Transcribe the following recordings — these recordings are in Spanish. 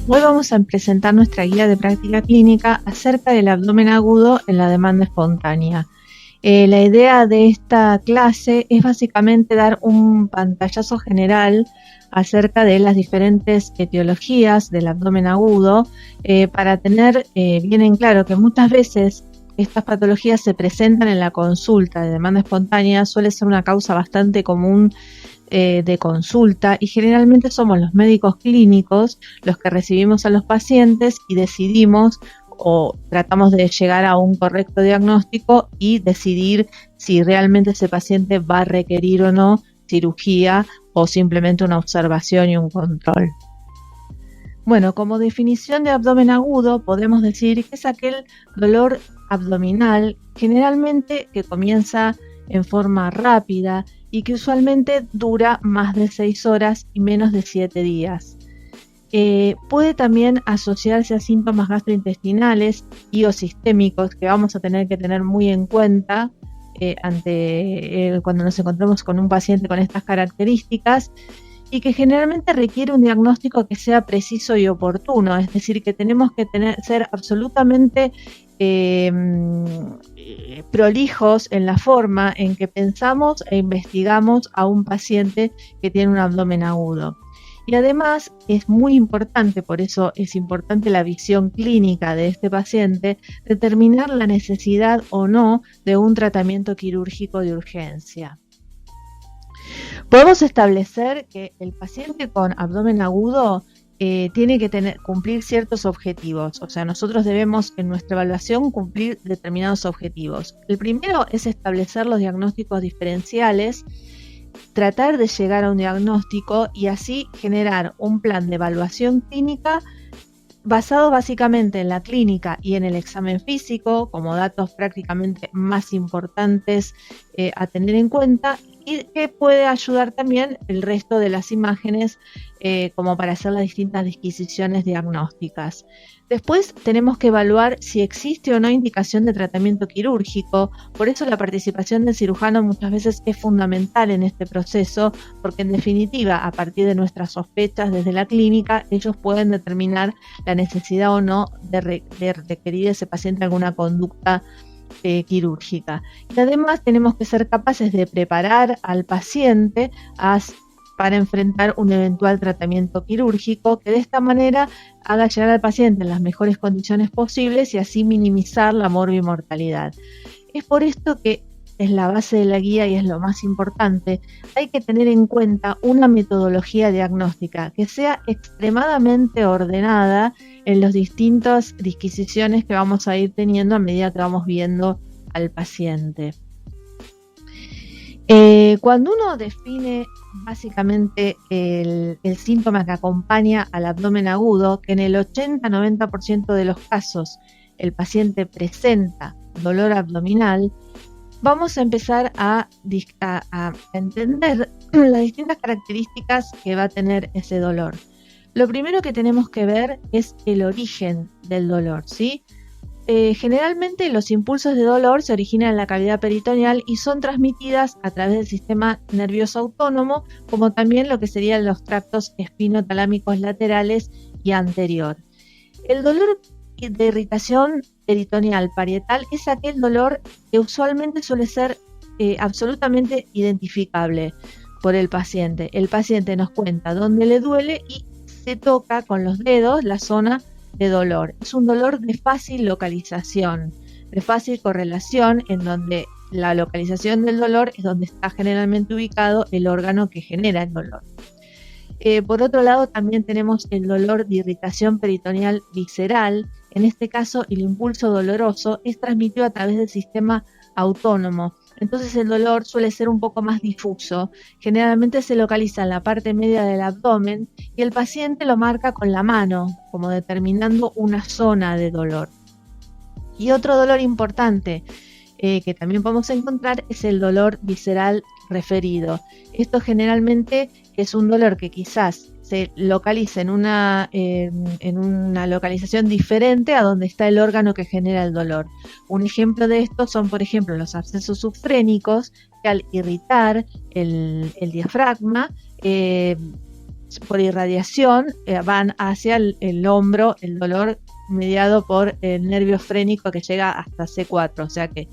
Hoy vamos a presentar nuestra guía de práctica clínica acerca del abdomen agudo en la demanda espontánea. La idea de esta clase es básicamente dar un pantallazo general acerca de las diferentes etiologías del abdomen agudo para tener bien en claro que muchas veces estas patologías se presentan en la consulta de demanda espontánea, suele ser una causa bastante común de consulta y generalmente somos los médicos clínicos los que recibimos a los pacientes y decidimos o tratamos de llegar a un correcto diagnóstico y decidir si realmente ese paciente va a requerir o no cirugía o simplemente una observación y un control. Bueno, como definición de abdomen agudo podemos decir que es aquel dolor abdominal generalmente que comienza en forma rápida y que usualmente dura más de 6 horas y menos de 7 días. Puede también asociarse a síntomas gastrointestinales y o sistémicos que vamos a tener que tener muy en cuenta cuando nos encontremos con un paciente con estas características y que generalmente requiere un diagnóstico que sea preciso y oportuno, es decir, que tenemos que ser absolutamente prolijos en la forma en que pensamos e investigamos a un paciente que tiene un abdomen agudo. Y además es muy importante, por eso es importante la visión clínica de este paciente, determinar la necesidad o no de un tratamiento quirúrgico de urgencia. Podemos establecer que el paciente con abdomen agudo tiene que cumplir ciertos objetivos, o sea, nosotros debemos en nuestra evaluación cumplir determinados objetivos. El primero es establecer los diagnósticos diferenciales, tratar de llegar a un diagnóstico y así generar un plan de evaluación clínica basado básicamente en la clínica y en el examen físico como datos prácticamente más importantes a tener en cuenta y que puede ayudar también el resto de las imágenes como para hacer las distintas disquisiciones diagnósticas. Después tenemos que evaluar si existe o no indicación de tratamiento quirúrgico, por eso la participación del cirujano muchas veces es fundamental en este proceso, porque en definitiva, a partir de nuestras sospechas desde la clínica, ellos pueden determinar la necesidad o no de requerir a ese paciente alguna conducta quirúrgica. Y además tenemos que ser capaces de preparar al paciente para enfrentar un eventual tratamiento quirúrgico que de esta manera haga llegar al paciente en las mejores condiciones posibles y así minimizar la morbimortalidad. Es por esto que es la base de la guía y es lo más importante. Hay que tener en cuenta una metodología diagnóstica que sea extremadamente ordenada en las distintas disquisiciones que vamos a ir teniendo a medida que vamos viendo al paciente. Cuando uno define básicamente el síntoma que acompaña al abdomen agudo, que en el 80-90% de los casos el paciente presenta dolor abdominal, vamos a empezar a entender las distintas características que va a tener ese dolor. Lo primero que tenemos que ver es el origen del dolor, ¿sí? Generalmente los impulsos de dolor se originan en la cavidad peritoneal y son transmitidas a través del sistema nervioso autónomo, como también lo que serían los tractos espinotalámicos laterales y anterior. El dolor de irritación peritoneal parietal es aquel dolor que usualmente suele ser absolutamente identificable por el paciente. El paciente nos cuenta dónde le duele y se toca con los dedos la zona de dolor. Es un dolor de fácil localización, de fácil correlación, en donde la localización del dolor es donde está generalmente ubicado el órgano que genera el dolor. Por otro lado, también tenemos el dolor de irritación peritoneal visceral. En este caso, el impulso doloroso es transmitido a través del sistema autónomo. Entonces el dolor suele ser un poco más difuso. Generalmente se localiza en la parte media del abdomen y el paciente lo marca con la mano, como determinando una zona de dolor. Y otro dolor importante que también podemos encontrar es el dolor visceral referido. Esto generalmente es un dolor que quizás se localiza en una localización diferente a donde está el órgano que genera el dolor. Un ejemplo de esto son, por ejemplo, los abscesos subfrénicos que al irritar el diafragma por irradiación van hacia el hombro, el dolor mediado por el nervio frénico que llega hasta C4, o sea que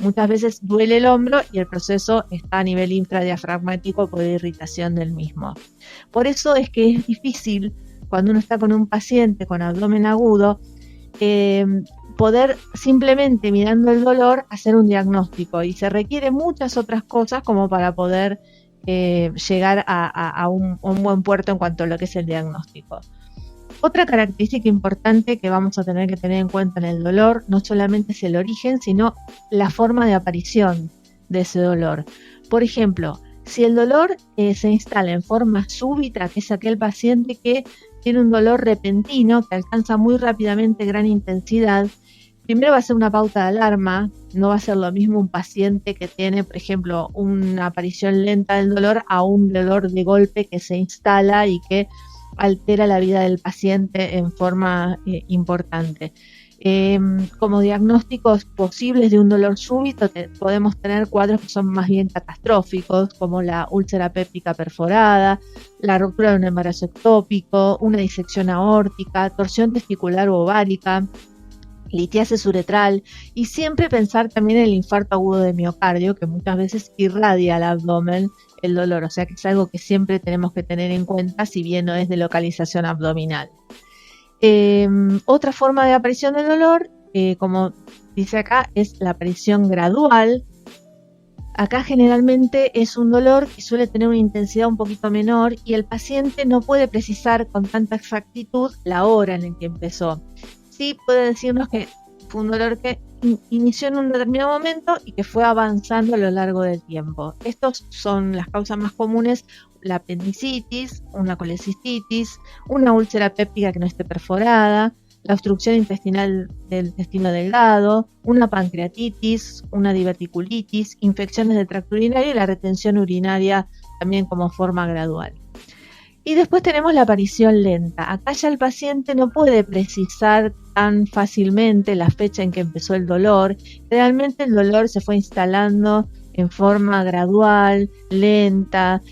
muchas veces duele el hombro y el proceso está a nivel infradiafragmático por irritación del mismo. Por eso es que es difícil cuando uno está con un paciente con abdomen agudo poder simplemente mirando el dolor hacer un diagnóstico, y se requiere muchas otras cosas como para poder llegar a un buen puerto en cuanto a lo que es el diagnóstico. Otra característica importante que vamos a tener que tener en cuenta en el dolor no solamente es el origen, sino la forma de aparición de ese dolor. Por ejemplo, si el dolor se instala en forma súbita, que es aquel paciente que tiene un dolor repentino que alcanza muy rápidamente gran intensidad, primero va a ser una pauta de alarma. No va a ser lo mismo un paciente que tiene, por ejemplo, una aparición lenta del dolor a un dolor de golpe que se instala y que altera la vida del paciente en forma importante. Como diagnósticos posibles de un dolor súbito podemos tener cuadros que son más bien catastróficos, como la úlcera péptica perforada, la ruptura de un embarazo ectópico, una disección aórtica, torsión testicular o ovárica, litiasis uretral, y siempre pensar también en el infarto agudo de miocardio, que muchas veces irradia al abdomen el dolor, o sea que es algo que siempre tenemos que tener en cuenta si bien no es de localización abdominal. Otra forma de aparición del dolor, como dice acá, es la aparición gradual. Acá generalmente es un dolor que suele tener una intensidad un poquito menor y el paciente no puede precisar con tanta exactitud la hora en la que empezó. Sí puede decirnos que fue un dolor que inició en un determinado momento y que fue avanzando a lo largo del tiempo. Estos son las causas más comunes: la apendicitis, una colecistitis, una úlcera péptica que no esté perforada, la obstrucción intestinal del intestino delgado, una pancreatitis, una diverticulitis, infecciones del tracto urinario y la retención urinaria también como forma gradual. Y después tenemos la aparición lenta. Acá ya el paciente no puede precisar tan fácilmente la fecha en que empezó el dolor. Realmente el dolor se fue instalando en forma gradual, lenta,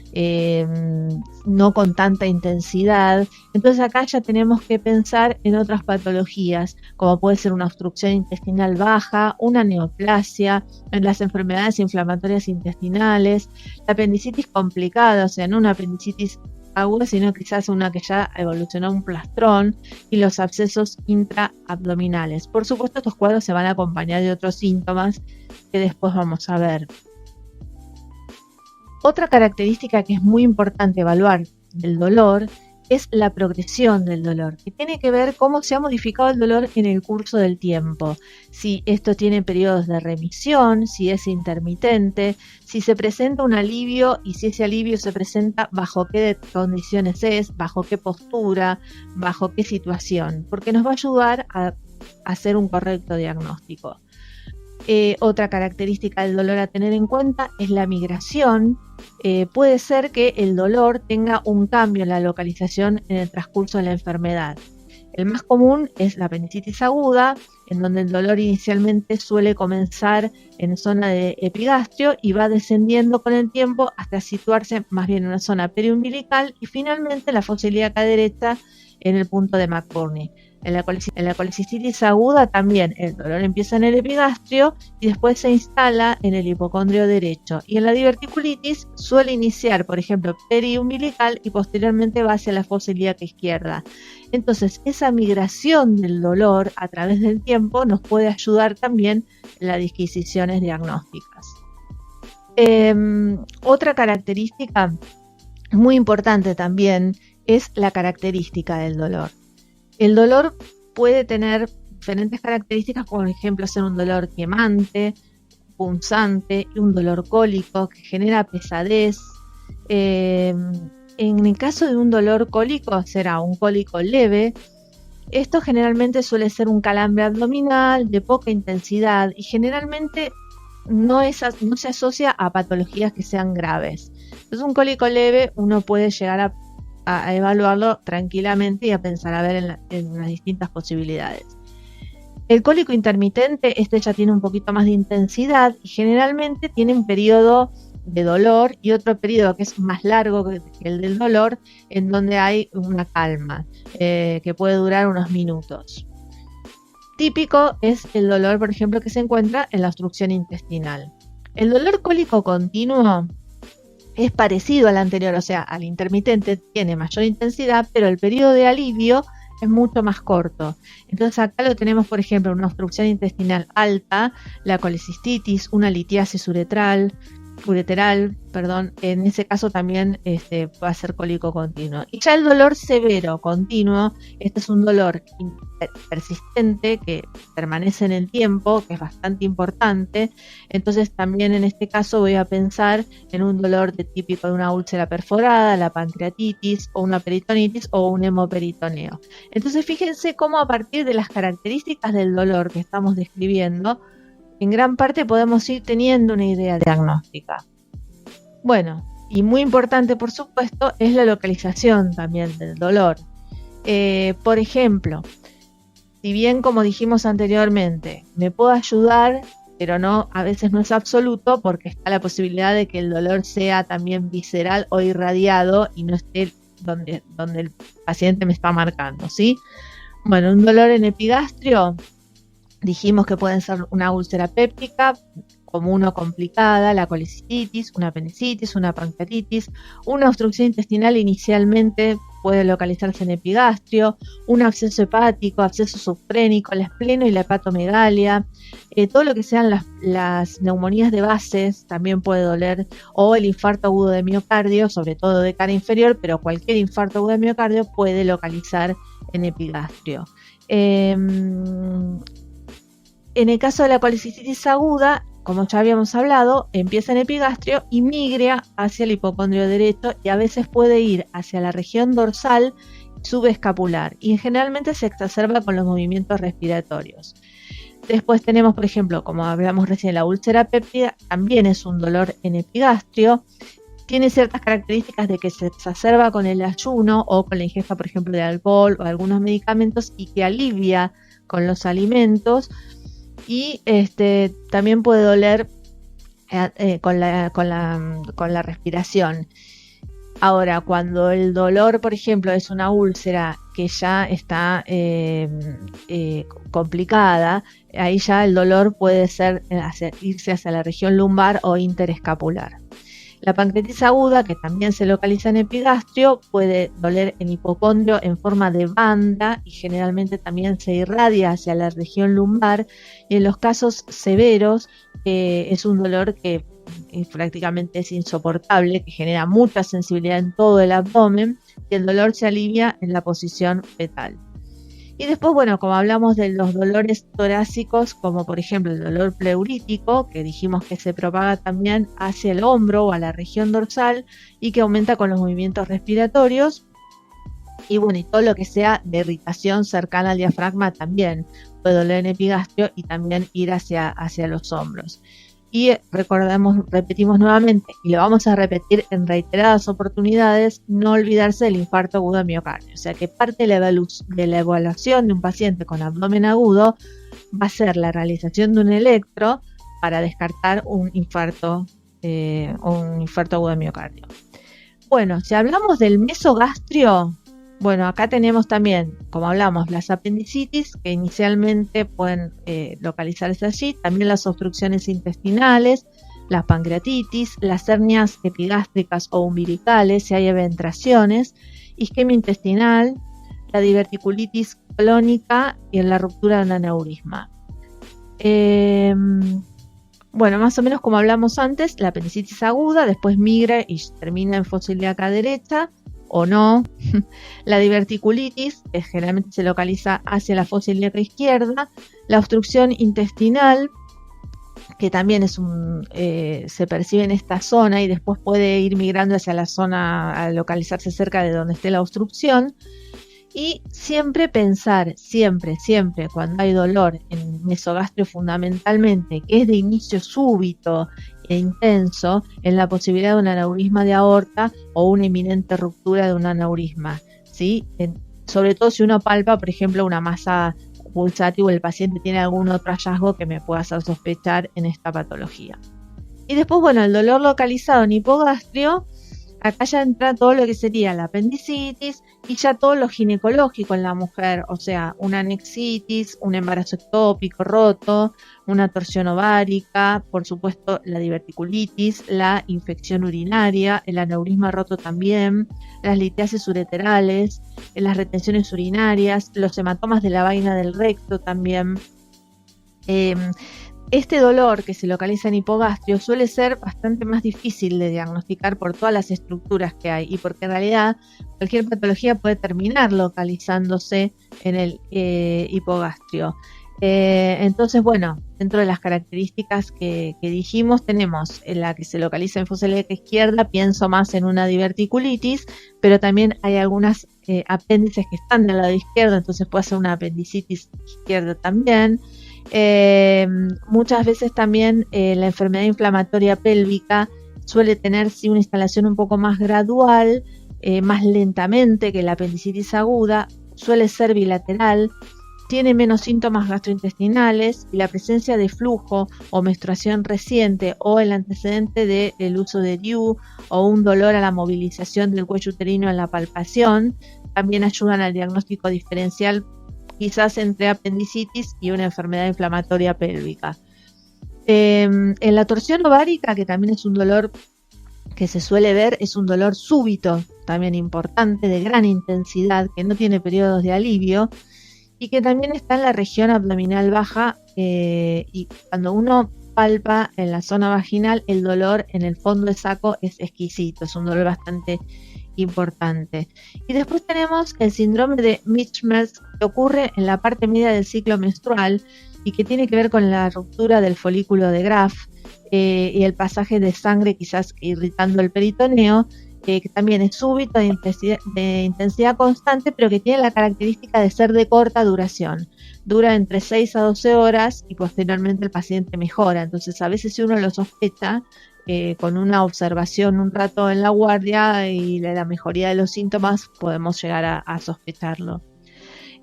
no con tanta intensidad. Entonces acá ya tenemos que pensar en otras patologías, como puede ser una obstrucción intestinal baja, una neoplasia, en las enfermedades inflamatorias intestinales, la apendicitis complicada, o sea, no una apendicitis aguda, sino quizás una que ya evolucionó a un plastrón, y los abscesos intraabdominales. Por supuesto, estos cuadros se van a acompañar de otros síntomas que después vamos a ver. Otra característica que es muy importante evaluar del dolor es la progresión del dolor, que tiene que ver cómo se ha modificado el dolor en el curso del tiempo. Si esto tiene periodos de remisión, si es intermitente, si se presenta un alivio y si ese alivio se presenta bajo qué condiciones es, bajo qué postura, bajo qué situación, porque nos va a ayudar a hacer un correcto diagnóstico. Otra característica del dolor a tener en cuenta es la migración. Puede ser que el dolor tenga un cambio en la localización en el transcurso de la enfermedad. El más común es la apendicitis aguda, en donde el dolor inicialmente suele comenzar en zona de epigastrio y va descendiendo con el tiempo hasta situarse más bien en una zona periumbilical y finalmente la fosa ilíaca derecha en el punto de McBurney. En la colecistitis aguda también el dolor empieza en el epigastrio y después se instala en el hipocondrio derecho. Y en la diverticulitis suele iniciar, por ejemplo, periumbilical y posteriormente va hacia la fosa ilíaca izquierda. Entonces, esa migración del dolor a través del tiempo nos puede ayudar también en las disquisiciones diagnósticas. Otra característica muy importante también es la característica del dolor. El dolor puede tener diferentes características, por ejemplo, ser un dolor quemante, punzante, un dolor cólico que genera pesadez. En el caso de un dolor cólico será un cólico leve. Esto generalmente suele ser un calambre abdominal de poca intensidad y generalmente no se asocia a patologías que sean graves. Entonces, un cólico leve uno puede llegar a evaluarlo tranquilamente y a pensar a ver en las distintas posibilidades. El cólico intermitente, este ya tiene un poquito más de intensidad y generalmente tiene un periodo de dolor y otro periodo que es más largo que el del dolor, en donde hay una calma, que puede durar unos minutos. Típico es el dolor, por ejemplo, que se encuentra en la obstrucción intestinal. El dolor cólico continuo es parecido al anterior, o sea, al intermitente, tiene mayor intensidad, pero el periodo de alivio es mucho más corto. Entonces acá lo tenemos, por ejemplo, una obstrucción intestinal alta, la colecistitis, una litiasis ureteral, en ese caso también va a ser cólico continuo. Y ya el dolor severo continuo, este es un dolor persistente que permanece en el tiempo, que es bastante importante. Entonces también en este caso voy a pensar en un dolor típico de una úlcera perforada, la pancreatitis o una peritonitis o un hemoperitoneo. Entonces fíjense cómo a partir de las características del dolor que estamos describiendo, en gran parte podemos ir teniendo una idea diagnóstica. Bueno, y muy importante por supuesto es la localización también del dolor. Por ejemplo, si bien como dijimos anteriormente, me puedo ayudar, pero no, a veces no es absoluto porque está la posibilidad de que el dolor sea también visceral o irradiado y no esté donde el paciente me está marcando, ¿sí? Bueno, un dolor en epigastrio, dijimos que pueden ser una úlcera péptica, común o complicada, la colecistitis, una apendicitis, una pancreatitis, una obstrucción intestinal inicialmente puede localizarse en epigastrio, un absceso hepático, absceso subfrénico, el espleno y la hepatomegalia, todo lo que sean las neumonías de bases también puede doler, o el infarto agudo de miocardio, sobre todo de cara inferior, pero cualquier infarto agudo de miocardio puede localizar en epigastrio. En el caso de la colecistitis aguda, como ya habíamos hablado, empieza en epigastrio y migra hacia el hipocondrio derecho y a veces puede ir hacia la región dorsal subescapular y generalmente se exacerba con los movimientos respiratorios. Después tenemos, por ejemplo, como hablamos recién, la úlcera péptica, también es un dolor en epigastrio. Tiene ciertas características de que se exacerba con el ayuno o con la ingesta, por ejemplo, de alcohol o algunos medicamentos y que alivia con los alimentos. Y también puede doler con la respiración. Ahora, cuando el dolor, por ejemplo, es una úlcera que ya está complicada, ahí ya el dolor puede ser irse hacia la región lumbar o interescapular. La pancreatitis aguda, que también se localiza en epigastrio, puede doler en hipocondrio en forma de banda y generalmente también se irradia hacia la región lumbar. Y en los casos severos es un dolor que prácticamente es insoportable, que genera mucha sensibilidad en todo el abdomen y el dolor se alivia en la posición fetal. Y después, bueno, como hablamos de los dolores torácicos, como por ejemplo el dolor pleurítico, que dijimos que se propaga también hacia el hombro o a la región dorsal y que aumenta con los movimientos respiratorios. Y bueno, y todo lo que sea de irritación cercana al diafragma también puede doler en epigastrio y también ir hacia los hombros. Y repetimos nuevamente, y lo vamos a repetir en reiteradas oportunidades, no olvidarse del infarto agudo de miocardio. O sea que parte de la evaluación de un paciente con abdomen agudo va a ser la realización de un electro para descartar un infarto agudo de miocardio. Bueno, si hablamos del mesogastrio, bueno, acá tenemos también, como hablamos, las apendicitis, que inicialmente pueden localizarse allí, también las obstrucciones intestinales, la pancreatitis, las hernias epigástricas o umbilicales, si hay eventraciones, isquemia intestinal, la diverticulitis colónica y la ruptura de un aneurisma. Bueno, más o menos como hablamos antes, la apendicitis aguda, después migra y termina en fosa ilíaca derecha, o no. La diverticulitis, que generalmente se localiza hacia la fosa ilíaca izquierda. La obstrucción intestinal, que también se percibe en esta zona y después puede ir migrando hacia la zona a localizarse cerca de donde esté la obstrucción. Y siempre pensar, siempre, cuando hay dolor en mesogastrio fundamentalmente, que es de inicio súbito e intenso, en la posibilidad de un aneurisma de aorta o una inminente ruptura de un aneurisma, ¿sí? Sobre todo si uno palpa, por ejemplo, una masa pulsátil o el paciente tiene algún otro hallazgo que me pueda hacer sospechar en esta patología. Y después, bueno, el dolor localizado en hipogastrio, acá ya entra todo lo que sería la apendicitis y ya todo lo ginecológico en la mujer, o sea, una anexitis, un embarazo ectópico roto, una torsión ovárica, por supuesto la diverticulitis, la infección urinaria, el aneurisma roto también, las litiasis ureterales, las retenciones urinarias, los hematomas de la vaina del recto también. Este dolor que se localiza en hipogastrio suele ser bastante más difícil de diagnosticar por todas las estructuras que hay y porque en realidad cualquier patología puede terminar localizándose en el hipogastrio. Entonces, bueno, dentro de las características que dijimos, tenemos en la que se localiza en fosa ilíaca izquierda, pienso más en una diverticulitis, pero también hay algunas apéndices que están del lado izquierdo, entonces puede ser una apendicitis izquierda también. Muchas veces también la enfermedad inflamatoria pélvica suele tener sí, una instalación un poco más gradual, más lentamente que la apendicitis aguda, suele ser bilateral, tiene menos síntomas gastrointestinales y la presencia de flujo o menstruación reciente o el antecedente del uso de DIU o un dolor a la movilización del cuello uterino en la palpación también ayudan al diagnóstico diferencial quizás entre apendicitis y una enfermedad inflamatoria pélvica. En la torsión ovárica, que también es un dolor que se suele ver, es un dolor súbito, también importante, de gran intensidad, que no tiene periodos de alivio y que también está en la región abdominal baja y cuando uno palpa en la zona vaginal, el dolor en el fondo del saco es exquisito, es un dolor bastante importante. Y después tenemos el síndrome de Mischmerz, que ocurre en la parte media del ciclo menstrual y que tiene que ver con la ruptura del folículo de Graf y el pasaje de sangre quizás irritando el peritoneo, que también es súbito de intensidad constante, pero que tiene la característica de ser de corta duración. Dura entre 6 a 12 horas y posteriormente el paciente mejora. Entonces a veces si uno lo sospecha, con una observación un rato en la guardia y la mejoría de los síntomas podemos llegar a sospecharlo.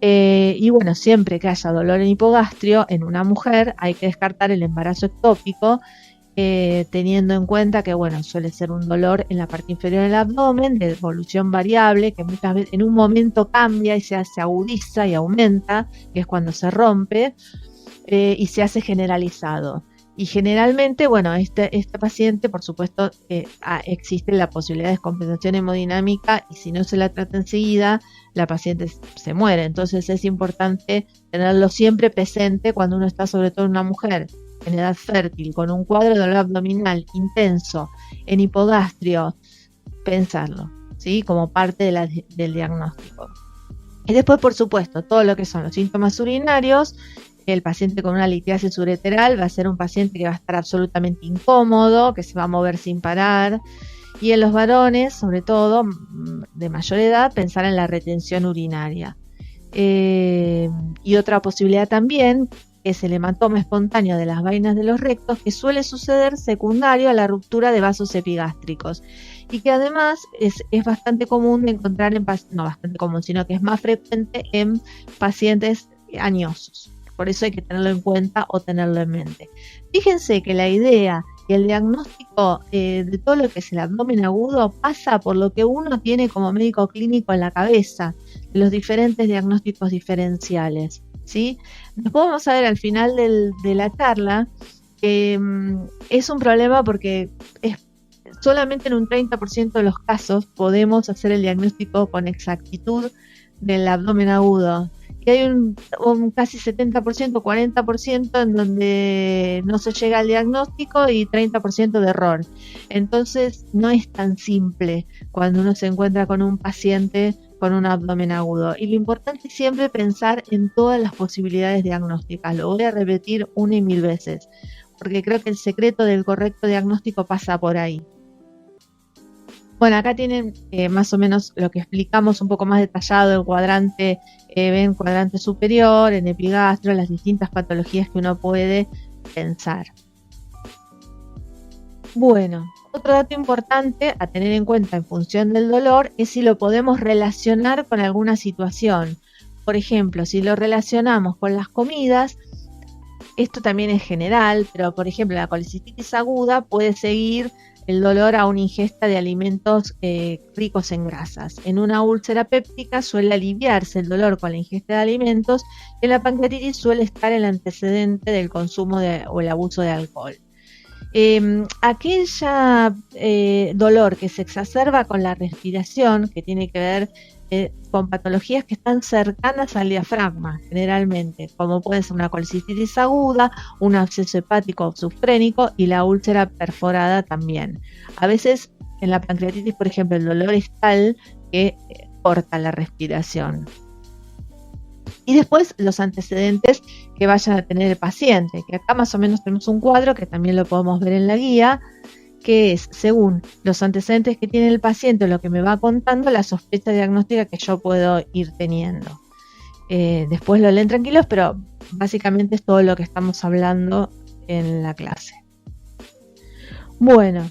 Y bueno, siempre que haya dolor en hipogastrio en una mujer hay que descartar el embarazo ectópico, teniendo en cuenta que bueno, suele ser un dolor en la parte inferior del abdomen de evolución variable, que muchas veces en un momento cambia y se agudiza y aumenta, que es cuando se rompe, y se hace generalizado. Y generalmente, bueno, este paciente, por supuesto, existe la posibilidad de descompensación hemodinámica y si no se la trata enseguida, la paciente se muere. Entonces es importante tenerlo siempre presente cuando uno está, sobre todo en una mujer en edad fértil, con un cuadro de dolor abdominal intenso, en hipogastrio, pensarlo, ¿sí? Como parte del diagnóstico. Y después, por supuesto, todo lo que son los síntomas urinarios. El paciente con una litiasis ureteral va a ser un paciente que va a estar absolutamente incómodo, que se va a mover sin parar. Y en los varones, sobre todo de mayor edad, pensar en la retención urinaria. Y otra posibilidad también es el hematoma espontáneo de las vainas de los rectos, que suele suceder secundario a la ruptura de vasos epigástricos. Y que además es bastante común de encontrar no bastante común, sino que es más frecuente en pacientes añosos. Por eso hay que tenerlo en cuenta o tenerlo en mente. Fíjense que la idea y el diagnóstico de todo lo que es el abdomen agudo pasa por lo que uno tiene como médico clínico en la cabeza, de los diferentes diagnósticos diferenciales, ¿sí? Después vamos a ver al final de la charla que es un problema porque solamente en un 30% de los casos podemos hacer el diagnóstico con exactitud del abdomen agudo. Y hay un casi 70%, 40% en donde no se llega al diagnóstico y 30% de error. Entonces no es tan simple cuando uno se encuentra con un paciente con un abdomen agudo. Y lo importante es siempre pensar en todas las posibilidades diagnósticas. Lo voy a repetir 1 y 1000 veces, porque creo que el secreto del correcto diagnóstico pasa por ahí. Bueno, acá tienen más o menos lo que explicamos un poco más detallado, el cuadrante, ven cuadrante superior, en epigastro, las distintas patologías que uno puede pensar. Bueno, otro dato importante a tener en cuenta en función del dolor es si lo podemos relacionar con alguna situación. Por ejemplo, si lo relacionamos con las comidas, Esto también es general, pero por ejemplo la colecistitis aguda puede seguir el dolor a una ingesta de alimentos ricos en grasas. En una úlcera péptica suele aliviarse el dolor con la ingesta de alimentos y en la pancreatitis suele estar el antecedente del consumo o el abuso de alcohol. Aquella dolor que se exacerba con la respiración, que tiene que ver con patologías que están cercanas al diafragma, generalmente, como puede ser una colecistitis aguda, un absceso hepático obsufrénico y la úlcera perforada también. A veces en la pancreatitis, por ejemplo, el dolor es tal que corta la respiración. Y después los antecedentes que vaya a tener el paciente, que acá más o menos tenemos un cuadro que también lo podemos ver en la guía, que es, según los antecedentes que tiene el paciente, lo que me va contando, la sospecha diagnóstica que yo puedo ir teniendo. Después lo leen tranquilos, pero básicamente es todo lo que estamos hablando en la clase. Bueno,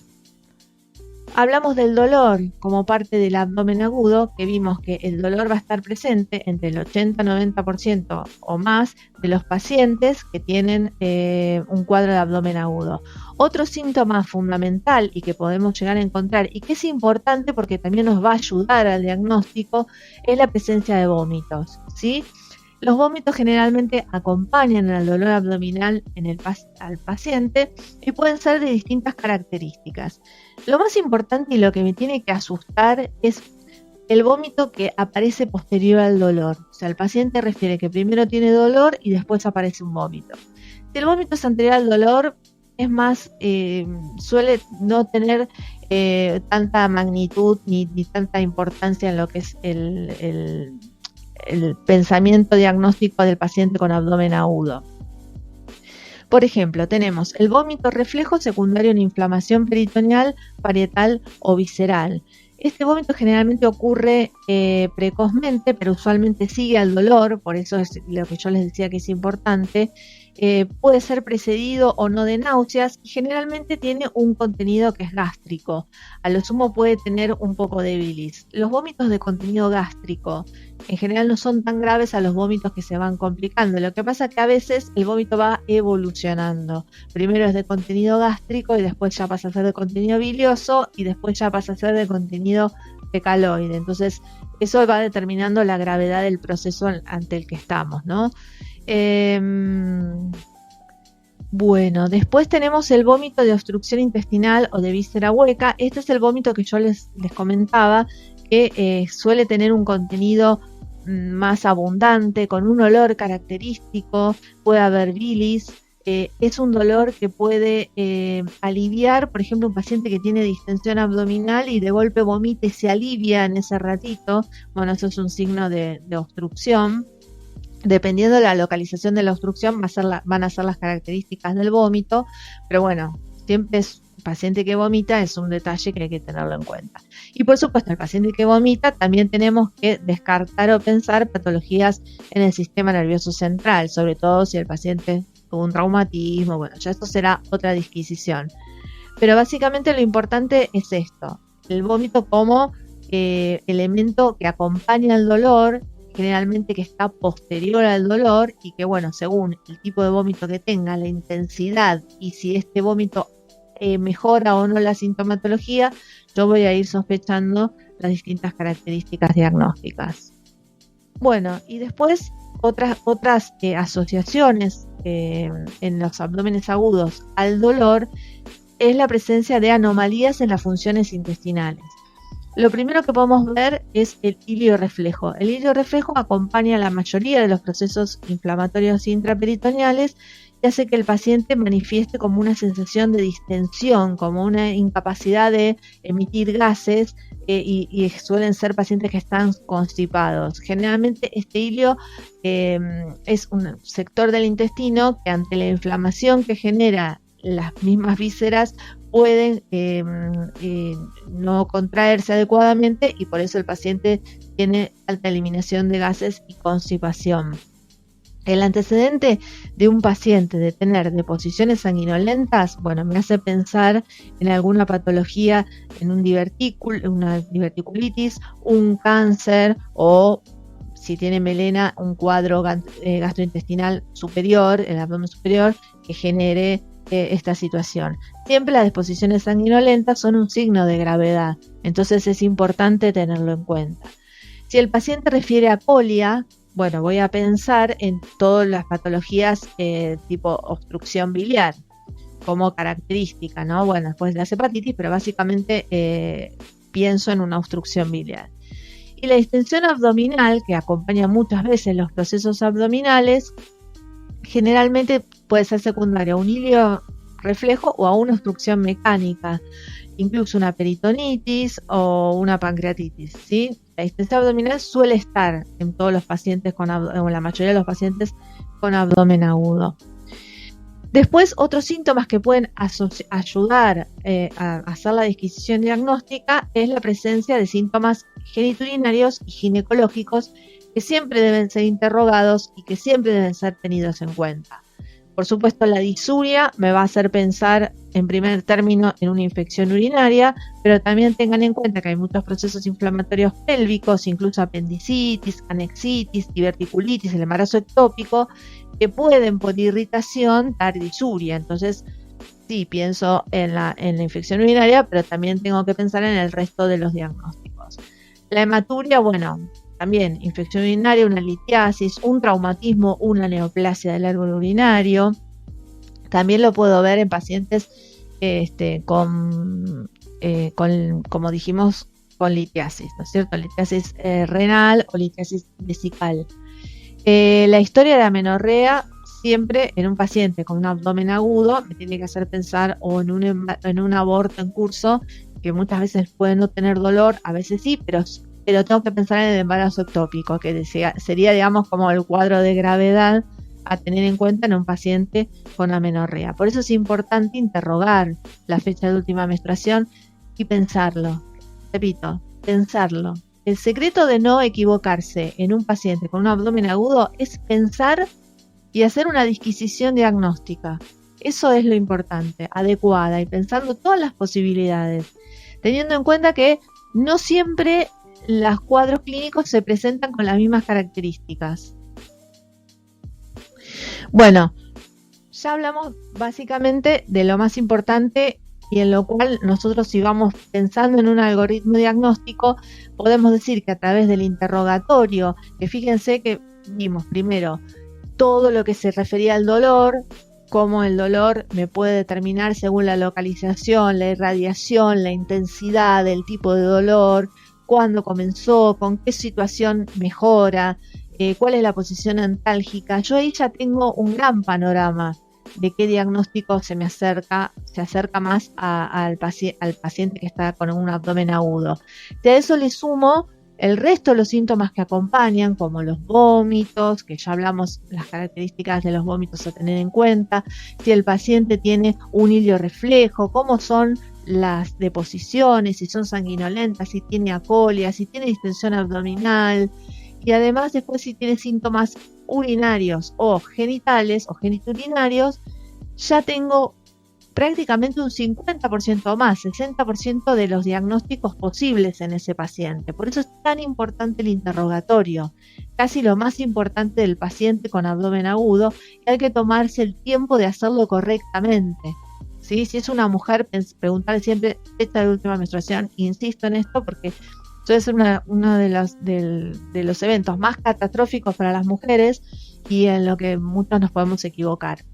hablamos del dolor como parte del abdomen agudo, que vimos que el dolor va a estar presente entre el 80-90% o más de los pacientes que tienen un cuadro de abdomen agudo. Otro síntoma fundamental y que podemos llegar a encontrar y que es importante porque también nos va a ayudar al diagnóstico es la presencia de vómitos, ¿sí? Los vómitos generalmente acompañan al dolor abdominal al paciente y pueden ser de distintas características. Lo más importante y lo que me tiene que asustar es el vómito que aparece posterior al dolor. O sea, el paciente refiere que primero tiene dolor y después aparece un vómito. Si el vómito es anterior al dolor, es más, suele no tener tanta magnitud ni tanta importancia en lo que es el pensamiento diagnóstico del paciente con abdomen agudo. Por ejemplo, tenemos el vómito reflejo secundario en inflamación peritoneal, parietal o visceral. Este vómito generalmente ocurre precozmente, pero usualmente sigue al dolor, por eso es lo que yo les decía que es importante. Puede ser precedido o no de náuseas y generalmente tiene un contenido que es gástrico. A lo sumo puede tener un poco de bilis. Los vómitos de contenido gástrico en general no son tan graves a los vómitos que se van complicando. Lo que pasa es que a veces el vómito va evolucionando. Primero es de contenido gástrico y después ya pasa a ser de contenido bilioso y después ya pasa a ser de contenido fecaloide. Entonces eso va determinando la gravedad del proceso ante el que estamos, ¿no? Bueno, después tenemos el vómito de obstrucción intestinal o de víscera hueca. Este es el vómito que yo les comentaba, que suele tener un contenido más abundante, con un olor característico, puede haber bilis. Es un dolor que puede aliviar, por ejemplo, un paciente que tiene distensión abdominal y de golpe vomita y se alivia en ese ratito. Bueno, eso es un signo de obstrucción. Dependiendo de la localización de la obstrucción van a ser las características del vómito, pero bueno, siempre es paciente que vomita, es un detalle que hay que tenerlo en cuenta. Y por supuesto, el paciente que vomita también tenemos que descartar o pensar patologías en el sistema nervioso central, sobre todo si el paciente tuvo un traumatismo. Bueno, ya esto será otra disquisición. Pero básicamente lo importante es esto, el vómito como elemento que acompaña al dolor, generalmente que está posterior al dolor y que, bueno, según el tipo de vómito que tenga, la intensidad y si este vómito mejora o no la sintomatología, yo voy a ir sospechando las distintas características diagnósticas. Bueno, y después otras asociaciones en los abdómenes agudos al dolor es la presencia de anomalías en las funciones intestinales. Lo primero que podemos ver es el ilioreflejo. El ilioreflejo acompaña la mayoría de los procesos inflamatorios intraperitoneales y hace que el paciente manifieste como una sensación de distensión, como una incapacidad de emitir gases y suelen ser pacientes que están constipados. Generalmente este ilio es un sector del intestino que ante la inflamación que genera las mismas vísceras pueden no contraerse adecuadamente y por eso el paciente tiene alta eliminación de gases y constipación. El antecedente de un paciente de tener deposiciones sanguinolentas, bueno, me hace pensar en alguna patología, en una diverticulitis, un cáncer o si tiene melena, un cuadro gastrointestinal superior, el abdomen superior, que genere esta situación. Siempre las disposiciones sanguinolentas son un signo de gravedad, entonces es importante tenerlo en cuenta. Si el paciente refiere a colia, bueno, voy a pensar en todas las patologías tipo obstrucción biliar como característica, ¿no? Bueno, después de la hepatitis, pero básicamente pienso en una obstrucción biliar. Y la distensión abdominal, que acompaña muchas veces los procesos abdominales, generalmente puede ser secundaria a un ilio reflejo o a una obstrucción mecánica, incluso una peritonitis o una pancreatitis, ¿sí? La distensión abdominal suele estar en todos los pacientes en la mayoría de los pacientes con abdomen agudo. Después, otros síntomas que pueden ayudar a hacer la disquisición diagnóstica es la presencia de síntomas geniturinarios y ginecológicos que siempre deben ser interrogados y que siempre deben ser tenidos en cuenta. Por supuesto, la disuria me va a hacer pensar en primer término en una infección urinaria, pero también tengan en cuenta que hay muchos procesos inflamatorios pélvicos, incluso apendicitis, anexitis, diverticulitis, el embarazo ectópico, que pueden por irritación dar disuria. Entonces, sí, pienso en la infección urinaria, pero también tengo que pensar en el resto de los diagnósticos. La hematuria, bueno, también infección urinaria, una litiasis, un traumatismo, una neoplasia del árbol urinario. También lo puedo ver en pacientes con, como dijimos, con litiasis, ¿no es cierto? Litiasis renal o litiasis vesical. La historia de amenorrea siempre en un paciente con un abdomen agudo me tiene que hacer pensar o en un aborto en curso, que muchas veces puede no tener dolor, a veces sí, pero tengo que pensar en el embarazo ectópico, que sería, digamos, como el cuadro de gravedad a tener en cuenta en un paciente con amenorrea. Por eso es importante interrogar la fecha de última menstruación y pensarlo. Repito, pensarlo. El secreto de no equivocarse en un paciente con un abdomen agudo es pensar y hacer una disquisición diagnóstica. Eso es lo importante, adecuada y pensando todas las posibilidades, teniendo en cuenta que no siempre los cuadros clínicos se presentan con las mismas características. Bueno, ya hablamos básicamente de lo más importante y en lo cual nosotros, si vamos pensando en un algoritmo diagnóstico, podemos decir que a través del interrogatorio, que fíjense que vimos primero todo lo que se refería al dolor, cómo el dolor me puede determinar según la localización, la irradiación, la intensidad, el tipo de dolor, cuándo comenzó, con qué situación mejora, cuál es la posición antálgica. Yo ahí ya tengo un gran panorama de qué diagnóstico se acerca más al paciente que está con un abdomen agudo. Si a eso le sumo el resto de los síntomas que acompañan, como los vómitos, que ya hablamos las características de los vómitos a tener en cuenta, si el paciente tiene un ilio reflejo, cómo son las deposiciones, si son sanguinolentas, si tiene acolia, si tiene distensión abdominal, y además después si tiene síntomas urinarios o genitales o geniturinarios, ya tengo prácticamente un 50% más, 60% de los diagnósticos posibles en ese paciente. Por eso es tan importante el interrogatorio, casi lo más importante del paciente con abdomen agudo, y hay que tomarse el tiempo de hacerlo correctamente. ¿Sí? Si es una mujer, preguntar siempre fecha de última menstruación. Insisto en esto porque suele ser uno de los eventos más catastróficos para las mujeres y en lo que muchos nos podemos equivocar.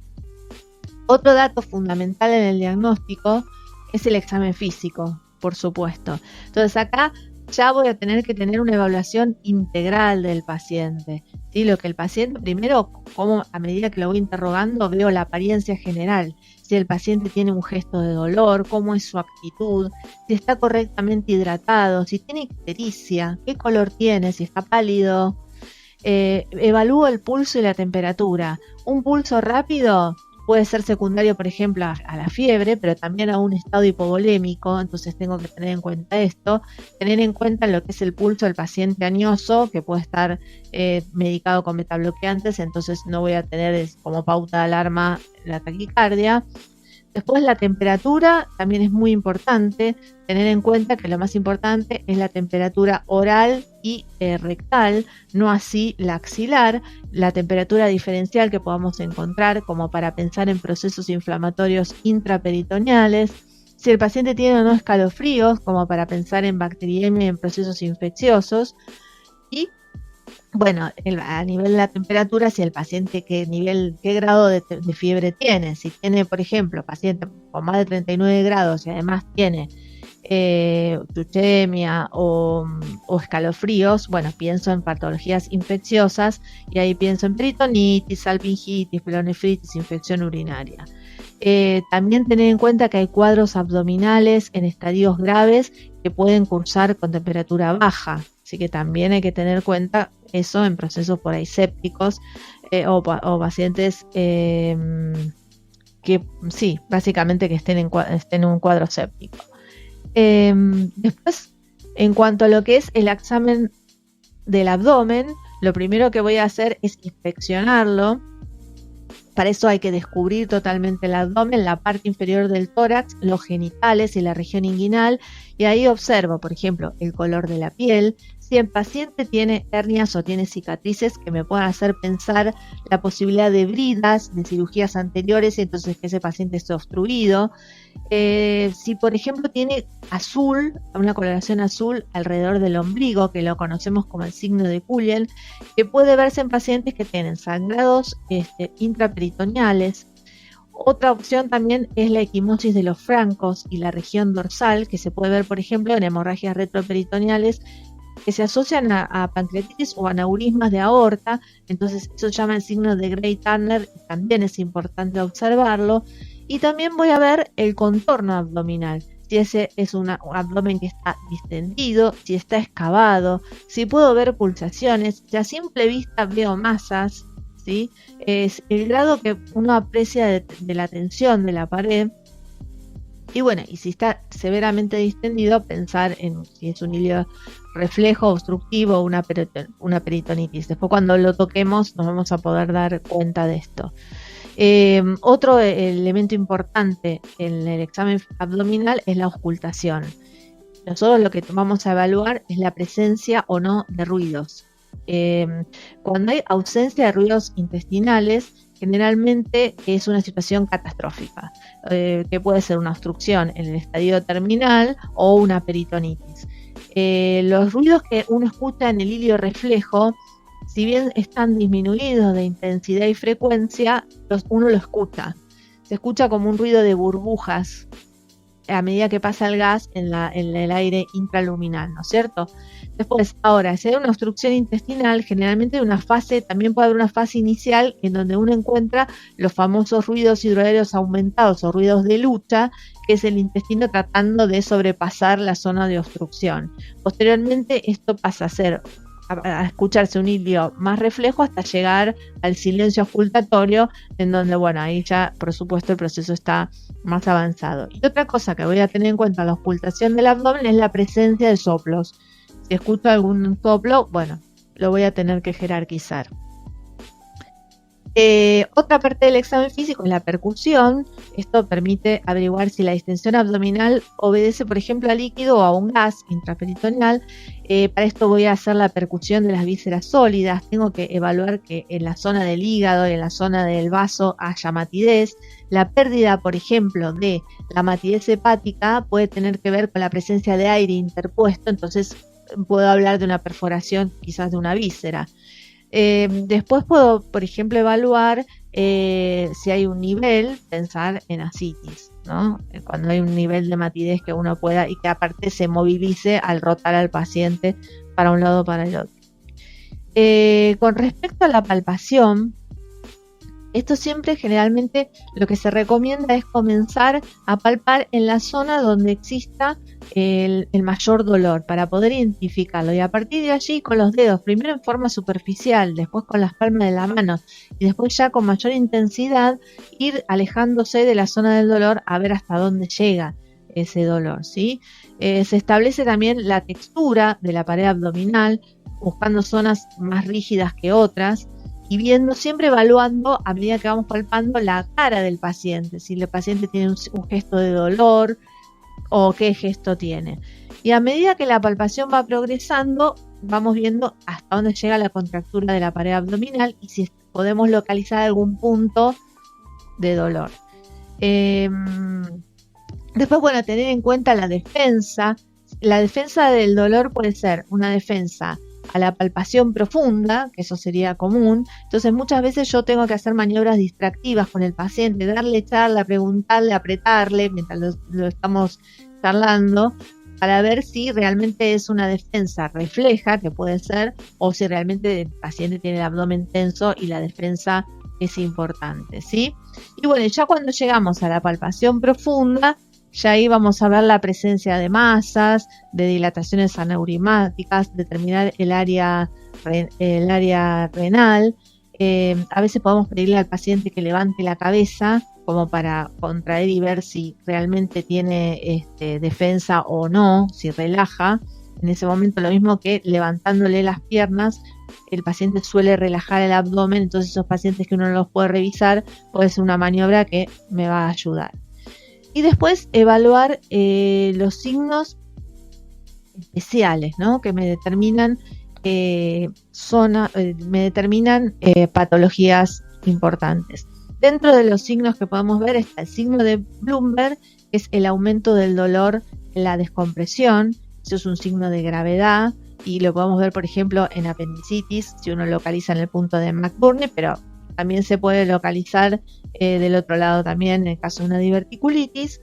Otro dato fundamental en el diagnóstico es el examen físico, por supuesto. Entonces acá ya voy a tener que tener una evaluación integral del paciente. ¿Sí? Lo que el paciente, primero, como a medida que lo voy interrogando, veo la apariencia general. Si el paciente tiene un gesto de dolor, cómo es su actitud, si está correctamente hidratado, si tiene ictericia, qué color tiene, si está pálido. Evalúo el pulso y la temperatura. Un pulso rápido puede ser secundario, por ejemplo, a la fiebre, pero también a un estado hipovolémico, entonces tengo que tener en cuenta esto, tener en cuenta lo que es el pulso del paciente añoso, que puede estar medicado con betabloqueantes, entonces no voy a tener como pauta de alarma la taquicardia. Después la temperatura también es muy importante, tener en cuenta que lo más importante es la temperatura oral y rectal, no así la axilar, la temperatura diferencial que podamos encontrar como para pensar en procesos inflamatorios intraperitoneales, si el paciente tiene o no escalofríos como para pensar en bacteriemia y en procesos infecciosos, y bueno, a nivel de la temperatura, si el paciente qué grado de fiebre tiene. Si tiene, por ejemplo, paciente con más de 39 grados y además tiene glucemia o escalofríos, bueno, pienso en patologías infecciosas y ahí pienso en peritonitis, salpingitis, pielonefritis, infección urinaria. También tener en cuenta que hay cuadros abdominales en estadios graves que pueden cursar con temperatura baja, así que también hay que tener en cuenta eso en procesos por ahí sépticos o pacientes que sí, básicamente que estén en un cuadro séptico. Después, en cuanto a lo que es el examen del abdomen, lo primero que voy a hacer es inspeccionarlo. Para eso hay que descubrir totalmente el abdomen, la parte inferior del tórax, los genitales y la región inguinal, y ahí observo, por ejemplo, el color de la piel, si el paciente tiene hernias o tiene cicatrices que me puedan hacer pensar la posibilidad de bridas, de cirugías anteriores, entonces que ese paciente esté obstruido. Si por ejemplo tiene azul, una coloración azul alrededor del ombligo, que lo conocemos como el signo de Cullen, que puede verse en pacientes que tienen sangrados intraperitoneales. Otra opción también es la equimosis de los francos y la región dorsal, que se puede ver por ejemplo en hemorragias retroperitoneales que se asocian a pancreatitis o aneurismas de aorta, entonces eso se llama el signo de Gray-Turner y también es importante observarlo. Y también voy a ver el contorno abdominal, si ese es un abdomen que está distendido, si está excavado, si puedo ver pulsaciones, si a simple vista veo masas, ¿sí? Es el grado que uno aprecia de la tensión de la pared. Y bueno, y si está severamente distendido, pensar en si es un hilio reflejo, obstructivo o una peritonitis. Después cuando lo toquemos nos vamos a poder dar cuenta de esto. Otro elemento importante en el examen abdominal es la auscultación. Nosotros lo que vamos a evaluar es la presencia o no de ruidos. Cuando hay ausencia de ruidos intestinales, generalmente es una situación catastrófica, que puede ser una obstrucción en el estadio terminal o una peritonitis. Los ruidos que uno escucha en el hilio reflejo, si bien están disminuidos de intensidad y frecuencia, uno lo escucha. Se escucha como un ruido de burbujas a medida que pasa el gas en el aire intraluminal, ¿no es cierto? Después, ahora, si hay una obstrucción intestinal, generalmente también puede haber una fase inicial en donde uno encuentra los famosos ruidos hidroaéreos aumentados o ruidos de lucha, que es el intestino tratando de sobrepasar la zona de obstrucción. Posteriormente, esto pasa a escucharse un hilio más reflejo hasta llegar al silencio auscultatorio, en donde, bueno, ahí ya, por supuesto, el proceso está más avanzado. Y otra cosa que voy a tener en cuenta en la auscultación del abdomen es la presencia de soplos. Si escucho algún soplo, bueno, lo voy a tener que jerarquizar. Otra parte del examen físico es la percusión. Esto permite averiguar si la distensión abdominal obedece, por ejemplo, a líquido o a un gas intraperitoneal. Para esto voy a hacer la percusión de las vísceras sólidas. Tengo que evaluar que en la zona del hígado y en la zona del vaso haya matidez. La pérdida, por ejemplo, de la matidez hepática puede tener que ver con la presencia de aire interpuesto, entonces puedo hablar de una perforación quizás de una víscera. Después puedo, por ejemplo, evaluar si hay un nivel, pensar en ascitis, ¿no? Cuando hay un nivel de matidez que uno pueda y que aparte se movilice al rotar al paciente para un lado o para el otro. Con respecto a la palpación, esto siempre generalmente lo que se recomienda es comenzar a palpar en la zona donde exista el mayor dolor para poder identificarlo, y a partir de allí con los dedos, primero en forma superficial, después con las palmas de la mano y después ya con mayor intensidad ir alejándose de la zona del dolor a ver hasta dónde llega ese dolor, ¿sí? Se establece también la textura de la pared abdominal buscando zonas más rígidas que otras. y viendo, siempre evaluando a medida que vamos palpando la cara del paciente, si el paciente tiene un gesto de dolor o qué gesto tiene. Y a medida que la palpación va progresando, vamos viendo hasta dónde llega la contractura de la pared abdominal y si podemos localizar algún punto de dolor. Después, bueno, tener en cuenta la defensa. La defensa del dolor puede ser una defensa a la palpación profunda, que eso sería común. Entonces muchas veces yo tengo que hacer maniobras distractivas con el paciente, darle charla, preguntarle, apretarle mientras lo estamos charlando, para ver si realmente es una defensa refleja, que puede ser, o si realmente el paciente tiene el abdomen tenso y la defensa es importante, ¿sí? Y bueno, ya cuando llegamos a la palpación profunda, ya ahí vamos a ver la presencia de masas, de dilataciones aneurismáticas, determinar el área renal. A veces podemos pedirle al paciente que levante la cabeza como para contraer y ver si realmente tiene defensa o no, si relaja. En ese momento, lo mismo que levantándole las piernas, el paciente suele relajar el abdomen, entonces esos pacientes que uno no los puede revisar, puede ser una maniobra que me va a ayudar. Y después evaluar los signos especiales, ¿no? Que me determinan patologías importantes. Dentro de los signos que podemos ver está el signo de Bloomberg, que es el aumento del dolor en la descompresión. Eso es un signo de gravedad y lo podemos ver, por ejemplo, en apendicitis, si uno localiza en el punto de McBurney, pero también se puede localizar del otro lado también en el caso de una diverticulitis,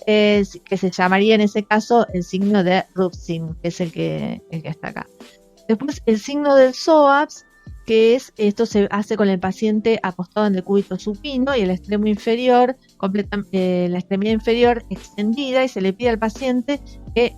que se llamaría en ese caso el signo de Rupsin, que es el que está acá. Después el signo del psoas, que es, esto se hace con el paciente acostado en decúbito supino y el extremo inferior, la extremidad inferior extendida, y se le pide al paciente que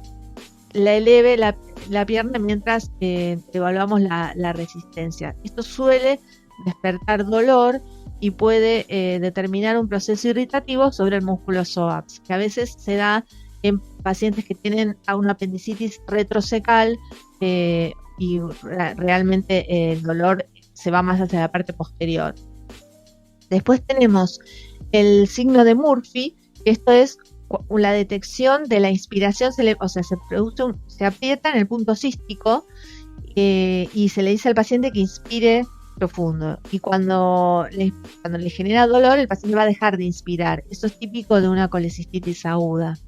la eleve la pierna mientras evaluamos la resistencia. Esto suele despertar dolor y puede determinar un proceso irritativo sobre el músculo psoas, que a veces se da en pacientes que tienen una apendicitis retrocecal y realmente el dolor se va más hacia la parte posterior. Después tenemos el signo de Murphy, que esto es la detección de la inspiración, se aprieta en el punto cístico y se le dice al paciente que inspire profundo, y cuando le genera dolor el paciente va a dejar de inspirar. Eso es típico de una colecistitis aguda.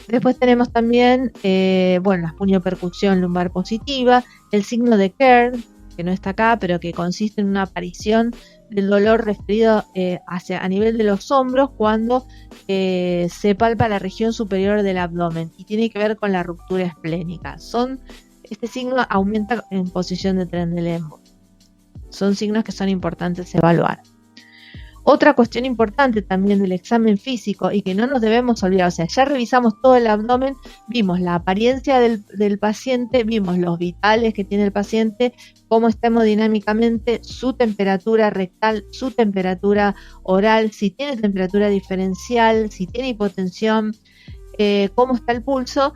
Después tenemos también la puniopercusión lumbar positiva, el signo de Kern, que no está acá, pero que consiste en una aparición del dolor referido a nivel de los hombros cuando se palpa la región superior del abdomen y tiene que ver con la ruptura esplénica. Este signo aumenta en posición de Trendelenburg. Son signos que son importantes evaluar. Otra cuestión importante también del examen físico y que no nos debemos olvidar, o sea, ya revisamos todo el abdomen, vimos la apariencia del paciente, vimos los vitales que tiene el paciente, cómo está hemodinámicamente, su temperatura rectal, su temperatura oral, si tiene temperatura diferencial, si tiene hipotensión, cómo está el pulso,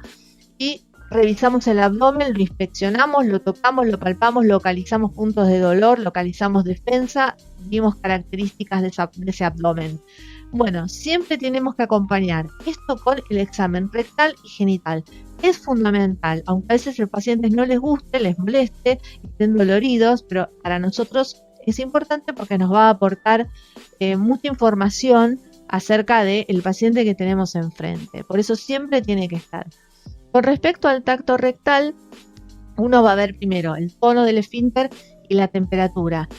y revisamos el abdomen, lo inspeccionamos, lo tocamos, lo palpamos, localizamos puntos de dolor, localizamos defensa, vimos características de ese abdomen. Bueno, siempre tenemos que acompañar esto con el examen rectal y genital. Es fundamental, aunque a veces a los pacientes no les guste, les moleste, estén doloridos, pero para nosotros es importante porque nos va a aportar mucha información acerca del paciente que tenemos enfrente. Por eso siempre tiene que estar. Con respecto al tacto rectal, uno va a ver primero el tono del esfínter y la temperatura.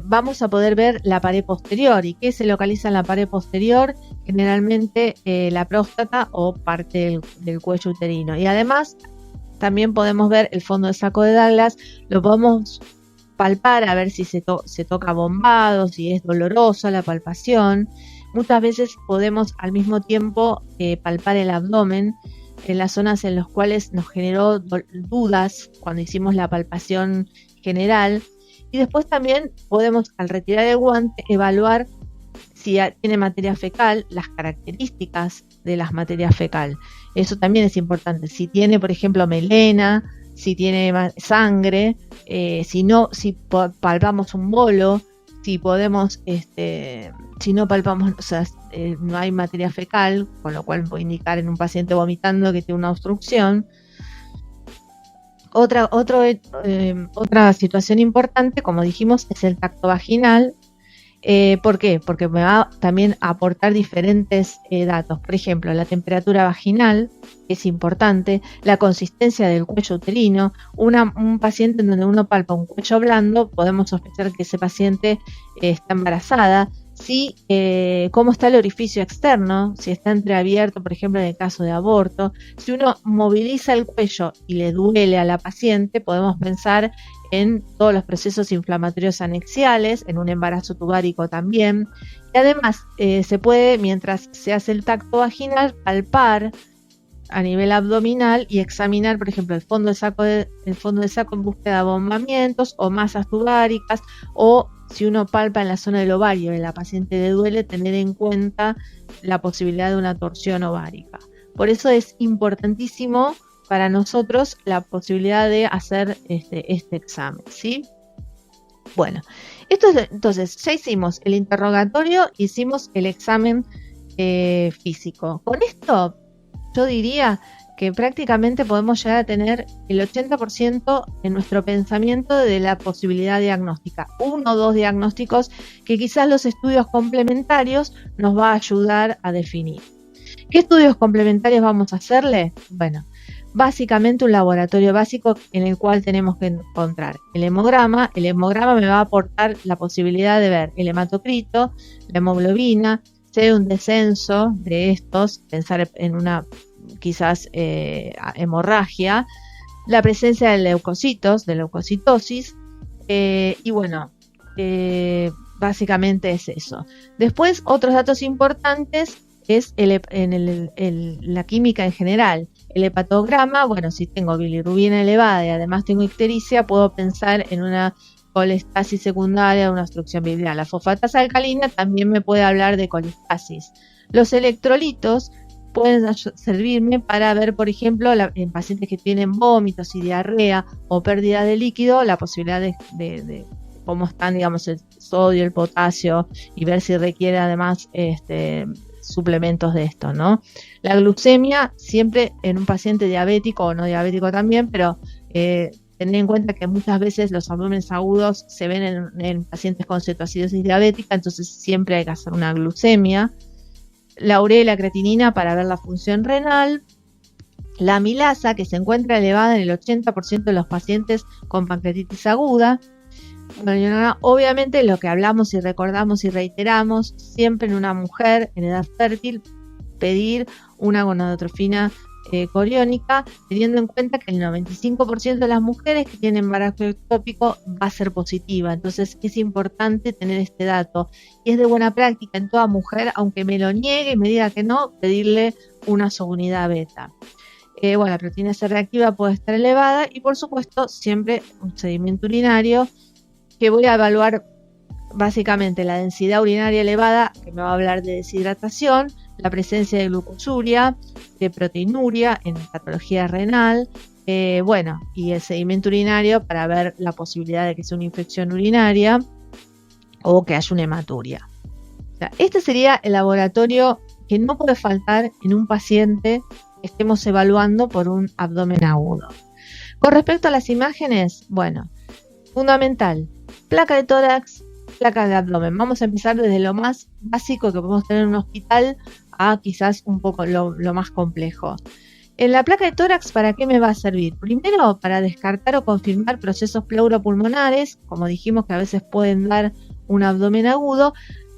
Vamos a poder ver la pared posterior. ¿Y qué se localiza en la pared posterior? Generalmente la próstata o parte del cuello uterino. Y además también podemos ver el fondo del saco de Douglas. Lo podemos palpar a ver si se toca bombado, si es dolorosa la palpación. Muchas veces podemos al mismo tiempo palpar el abdomen en las zonas en las cuales nos generó dudas cuando hicimos la palpación general. Y después también podemos, al retirar el guante, evaluar si tiene materia fecal, las características de las materias fecal. Eso también es importante. Si tiene, por ejemplo, melena, si tiene sangre, si palpamos un bolo, si podemos, si no palpamos, o sea, no hay materia fecal, con lo cual puede indicar en un paciente vomitando que tiene una obstrucción. Otra situación importante, como dijimos, es el tacto vaginal. ¿Por qué? Porque me va también a aportar diferentes datos. Por ejemplo, la temperatura vaginal es importante, la consistencia del cuello uterino. Un paciente en donde uno palpa un cuello blando, podemos sospechar que ese paciente está embarazada. Sí, cómo está el orificio externo, si está entreabierto, por ejemplo, en el caso de aborto. Si uno moviliza el cuello y le duele a la paciente, podemos pensar en todos los procesos inflamatorios anexiales, en un embarazo tubárico también. Y además, se puede, mientras se hace el tacto vaginal, palpar a nivel abdominal y examinar, por ejemplo, el fondo de saco en búsqueda de abombamientos o masas tubáricas, o si uno palpa en la zona del ovario y la paciente le duele, tener en cuenta la posibilidad de una torsión ovárica. Por eso es importantísimo para nosotros la posibilidad de hacer este examen, ¿sí? Bueno, entonces ya hicimos el interrogatorio, hicimos el examen físico. Con esto yo diría que prácticamente podemos llegar a tener el 80% en nuestro pensamiento de la posibilidad diagnóstica. 1 o 2 diagnósticos que quizás los estudios complementarios nos va a ayudar a definir. ¿Qué estudios complementarios vamos a hacerle? Bueno, básicamente un laboratorio básico en el cual tenemos que encontrar el hemograma. El hemograma me va a aportar la posibilidad de ver el hematocrito, la hemoglobina, si hay un descenso de estos, pensar en una quizás hemorragia, la presencia de leucocitos, de leucocitosis, y bueno, básicamente es eso. Después, otros datos importantes es la química en general. El hepatograma, bueno, si tengo bilirrubina elevada y además tengo ictericia, puedo pensar en una colestasis secundaria, una obstrucción biliar. La fosfatasa alcalina también me puede hablar de colestasis. Los electrolitos pueden servirme para ver, por ejemplo, en pacientes que tienen vómitos y diarrea o pérdida de líquido, la posibilidad de cómo están, digamos, el sodio, el potasio, y ver si requiere además suplementos de esto, ¿no? La glucemia, siempre en un paciente diabético o no diabético también, pero tener en cuenta que muchas veces los abdómenes agudos se ven en pacientes con cetoacidosis diabética, entonces siempre hay que hacer una glucemia. La urea y la creatinina para ver la función renal. La amilasa, que se encuentra elevada en el 80% de los pacientes con pancreatitis aguda. Bueno, obviamente lo que hablamos y recordamos y reiteramos, siempre en una mujer en edad fértil, pedir una gonadotrofina coriónica, teniendo en cuenta que el 95% de las mujeres que tienen embarazo ectópico va a ser positiva. Entonces es importante tener este dato, y es de buena práctica en toda mujer, aunque me lo niegue y me diga que no, pedirle una subunidad beta. Bueno, la proteína C reactiva puede estar elevada, y por supuesto siempre un sedimento urinario, que voy a evaluar básicamente la densidad urinaria elevada, que me va a hablar de deshidratación, la presencia de glucosuria, de proteinuria en patología renal, bueno, y el sedimento urinario para ver la posibilidad de que sea una infección urinaria o que haya una hematuria. O sea, este sería el laboratorio que no puede faltar en un paciente que estemos evaluando por un abdomen agudo. Con respecto a las imágenes, bueno, fundamental, placa de tórax, placa de abdomen. Vamos a empezar desde lo más básico que podemos tener en un hospital a quizás un poco lo más complejo. En la placa de tórax, ¿para qué me va a servir? Primero, para descartar o confirmar procesos pleuropulmonares, como dijimos que a veces pueden dar un abdomen agudo.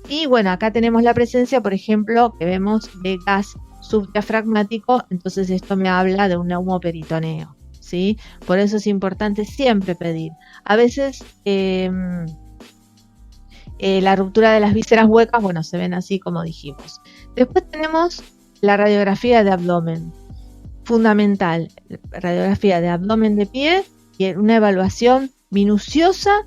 Y bueno, acá tenemos la presencia, por ejemplo, que vemos de gas subdiafragmático, entonces esto me habla de un neumoperitoneo, ¿sí? Por eso es importante siempre pedir. A veces la ruptura de las vísceras huecas, bueno, se ven así como dijimos. Después tenemos la radiografía de abdomen. Fundamental, radiografía de abdomen de pie y una evaluación minuciosa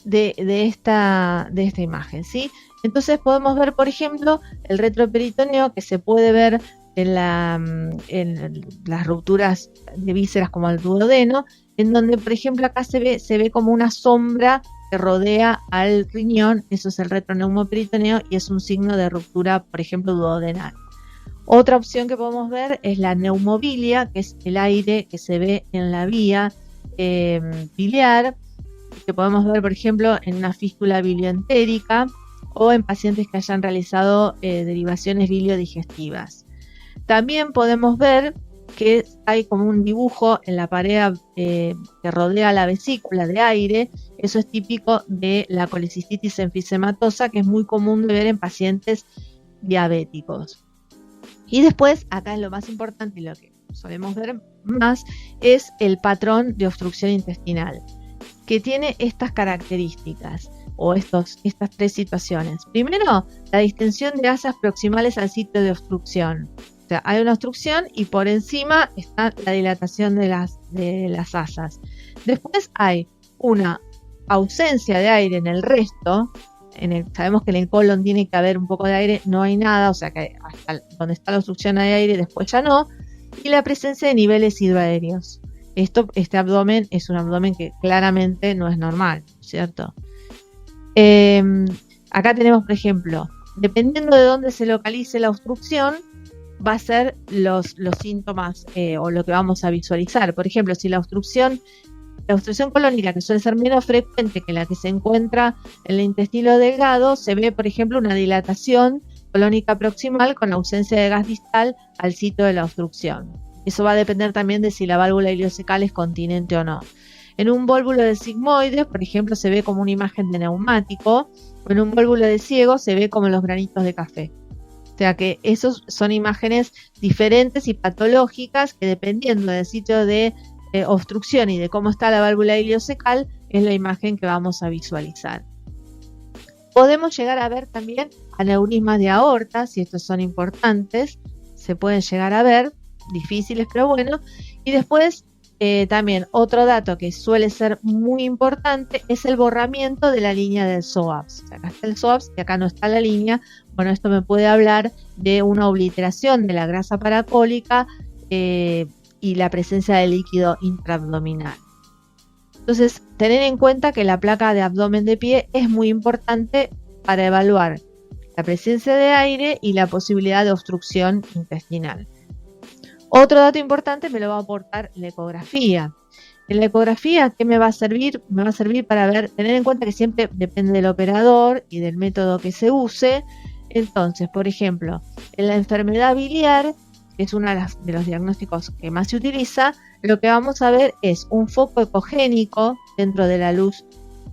de esta imagen, ¿sí? Entonces podemos ver, por ejemplo, el retroperitoneo, que se puede ver en las rupturas de vísceras como el duodeno, en donde, por ejemplo, acá se ve como una sombra que rodea al riñón, eso es el retroneumoperitoneo y es un signo de ruptura, por ejemplo, duodenal. Otra opción que podemos ver es la neumobilia, que es el aire que se ve en la vía biliar, que podemos ver, por ejemplo, en una fístula bilioentérica o en pacientes que hayan realizado derivaciones biliodigestivas. También podemos ver que hay como un dibujo en la pared que rodea la vesícula de aire. Eso es típico de la colecistitis enfisematosa, que es muy común de ver en pacientes diabéticos. Y después, acá es lo más importante y lo que solemos ver más, es el patrón de obstrucción intestinal, que tiene estas características o estas tres situaciones. Primero, la distensión de asas proximales al sitio de obstrucción. O sea, hay una obstrucción y por encima está la dilatación de las asas. Después hay una ausencia de aire en el resto. Sabemos que en el colon tiene que haber un poco de aire, no hay nada, o sea que hasta donde está la obstrucción hay aire, después ya no. Y la presencia de niveles hidroaéreos. Este abdomen es un abdomen que claramente no es normal, ¿cierto? Acá tenemos, por ejemplo, dependiendo de dónde se localice la obstrucción, va a ser los síntomas o lo que vamos a visualizar. Por ejemplo, si la obstrucción colónica, que suele ser menos frecuente que la que se encuentra en el intestino delgado, se ve, por ejemplo, una dilatación colónica proximal con ausencia de gas distal al sitio de la obstrucción. Eso va a depender también de si la válvula ileocecal es continente o no. En un vólvulo de sigmoide, por ejemplo, se ve como una imagen de neumático, o en un vólvulo de ciego se ve como los granitos de café. O sea que esos son imágenes diferentes y patológicas que, dependiendo del sitio de obstrucción y de cómo está la válvula ileocecal, es la imagen que vamos a visualizar. Podemos llegar a ver también aneurismas de aorta, si estos son importantes, se pueden llegar a ver, difíciles pero bueno. Y después también otro dato que suele ser muy importante es el borramiento de la línea del psoas. O sea, acá está el psoas y acá no está la línea. Bueno, esto me puede hablar de una obliteración de la grasa paracólica y la presencia de líquido intraabdominal. Entonces, tener en cuenta que la placa de abdomen de pie es muy importante para evaluar la presencia de aire y la posibilidad de obstrucción intestinal. Otro dato importante me lo va a aportar la ecografía. En la ecografía, ¿qué me va a servir? Me va a servir para ver, tener en cuenta que siempre depende del operador y del método que se use. Entonces, por ejemplo, en la enfermedad biliar, que es uno de los diagnósticos que más se utiliza, lo que vamos a ver es un foco ecogénico dentro de la luz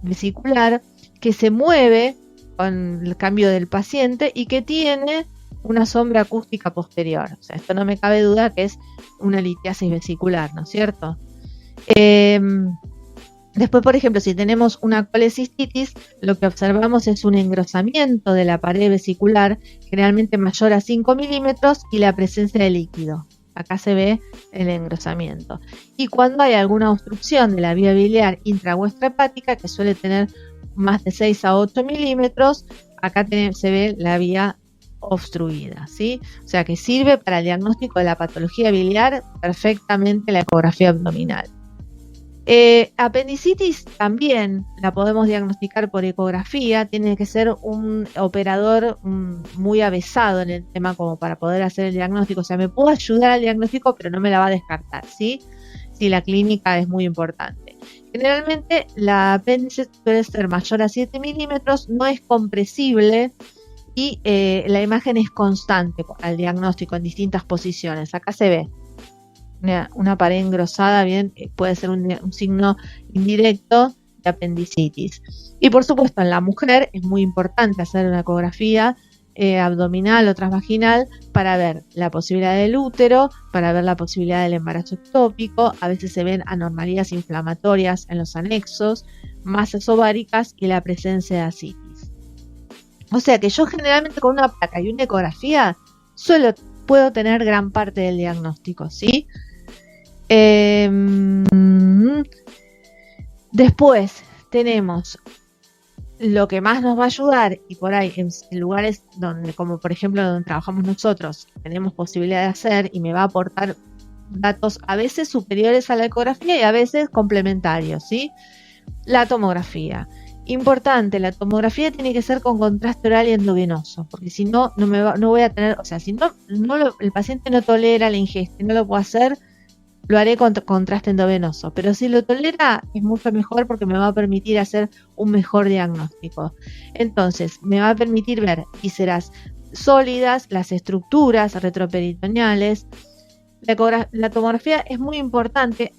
vesicular que se mueve con el cambio del paciente y que tiene una sombra acústica posterior. O sea, esto no me cabe duda que es una litiasis vesicular, ¿no es cierto? Después, por ejemplo, si tenemos una colecistitis, lo que observamos es un engrosamiento de la pared vesicular, generalmente mayor a 5 milímetros, y la presencia de líquido. Acá se ve el engrosamiento. Y cuando hay alguna obstrucción de la vía biliar intra o extrahepática, que suele tener más de 6 a 8 milímetros, acá se ve la vía obstruida, ¿sí? O sea que sirve para el diagnóstico de la patología biliar perfectamente la ecografía abdominal. Apendicitis también la podemos diagnosticar por ecografía. Tiene que ser un operador muy avesado en el tema como para poder hacer el diagnóstico. O sea, me puedo ayudar al diagnóstico, pero no me la va a descartar, ¿sí? Si la clínica es muy importante. Generalmente la apéndice puede ser mayor a 7 milímetros, no es compresible y la imagen es constante al diagnóstico en distintas posiciones. Acá se ve una pared engrosada, bien, puede ser un signo indirecto de apendicitis. Y por supuesto en la mujer es muy importante hacer una ecografía abdominal o transvaginal para ver la posibilidad del útero, para ver la posibilidad del embarazo ectópico. A veces se ven anormalías inflamatorias en los anexos, masas ováricas y la presencia de ascitis. O sea que yo generalmente con una placa y una ecografía puedo tener gran parte del diagnóstico, ¿sí? Después tenemos lo que más nos va a ayudar, y por ahí en lugares donde, como por ejemplo donde trabajamos nosotros, tenemos posibilidad de hacer y me va a aportar datos a veces superiores a la ecografía y a veces complementarios, ¿sí? La tomografía. Importante, la tomografía tiene que ser con contraste oral y endovenoso, porque si no, no voy a tener, o sea, si el paciente no tolera la ingesta y no lo puedo hacer, lo haré con contraste endovenoso, pero si lo tolera es mucho mejor porque me va a permitir hacer un mejor diagnóstico. Entonces, me va a permitir ver vísceras sólidas, las estructuras retroperitoneales. La tomografía es muy importante.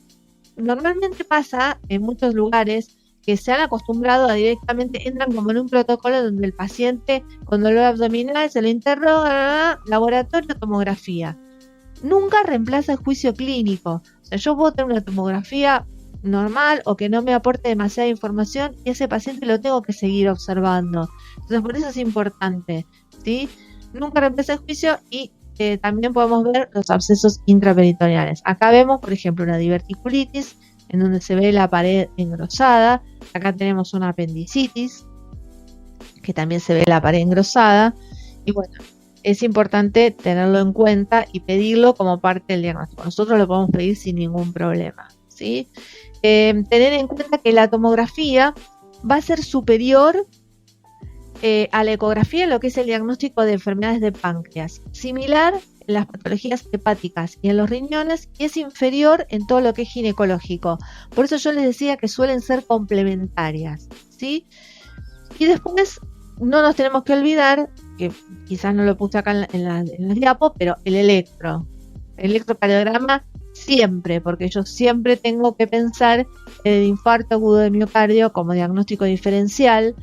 Normalmente pasa en muchos lugares que se han acostumbrado a directamente, entran como en un protocolo donde el paciente con dolor abdominal se lo interroga, laboratorio, tomografía. Nunca reemplaza el juicio clínico. O sea, yo puedo tener una tomografía normal o que no me aporte demasiada información y ese paciente lo tengo que seguir observando. Entonces, por eso es importante, ¿sí? Nunca reemplaza el juicio y también podemos ver los abscesos intraperitoneales. Acá vemos, por ejemplo, una diverticulitis en donde se ve la pared engrosada. Acá tenemos una apendicitis que también se ve la pared engrosada. Y bueno, es importante tenerlo en cuenta y pedirlo como parte del diagnóstico. Nosotros lo podemos pedir sin ningún problema, ¿sí? Tener en cuenta que la tomografía va a ser superior a la ecografía en lo que es el diagnóstico de enfermedades de páncreas, similar en las patologías hepáticas y en los riñones, y es inferior en todo lo que es ginecológico. Por eso yo les decía que suelen ser complementarias, ¿sí? Y después no nos tenemos que olvidar, que quizás no lo puse acá en la diapo, pero el electrocardiograma siempre, porque yo siempre tengo que pensar en el infarto agudo de miocardio como diagnóstico diferencial.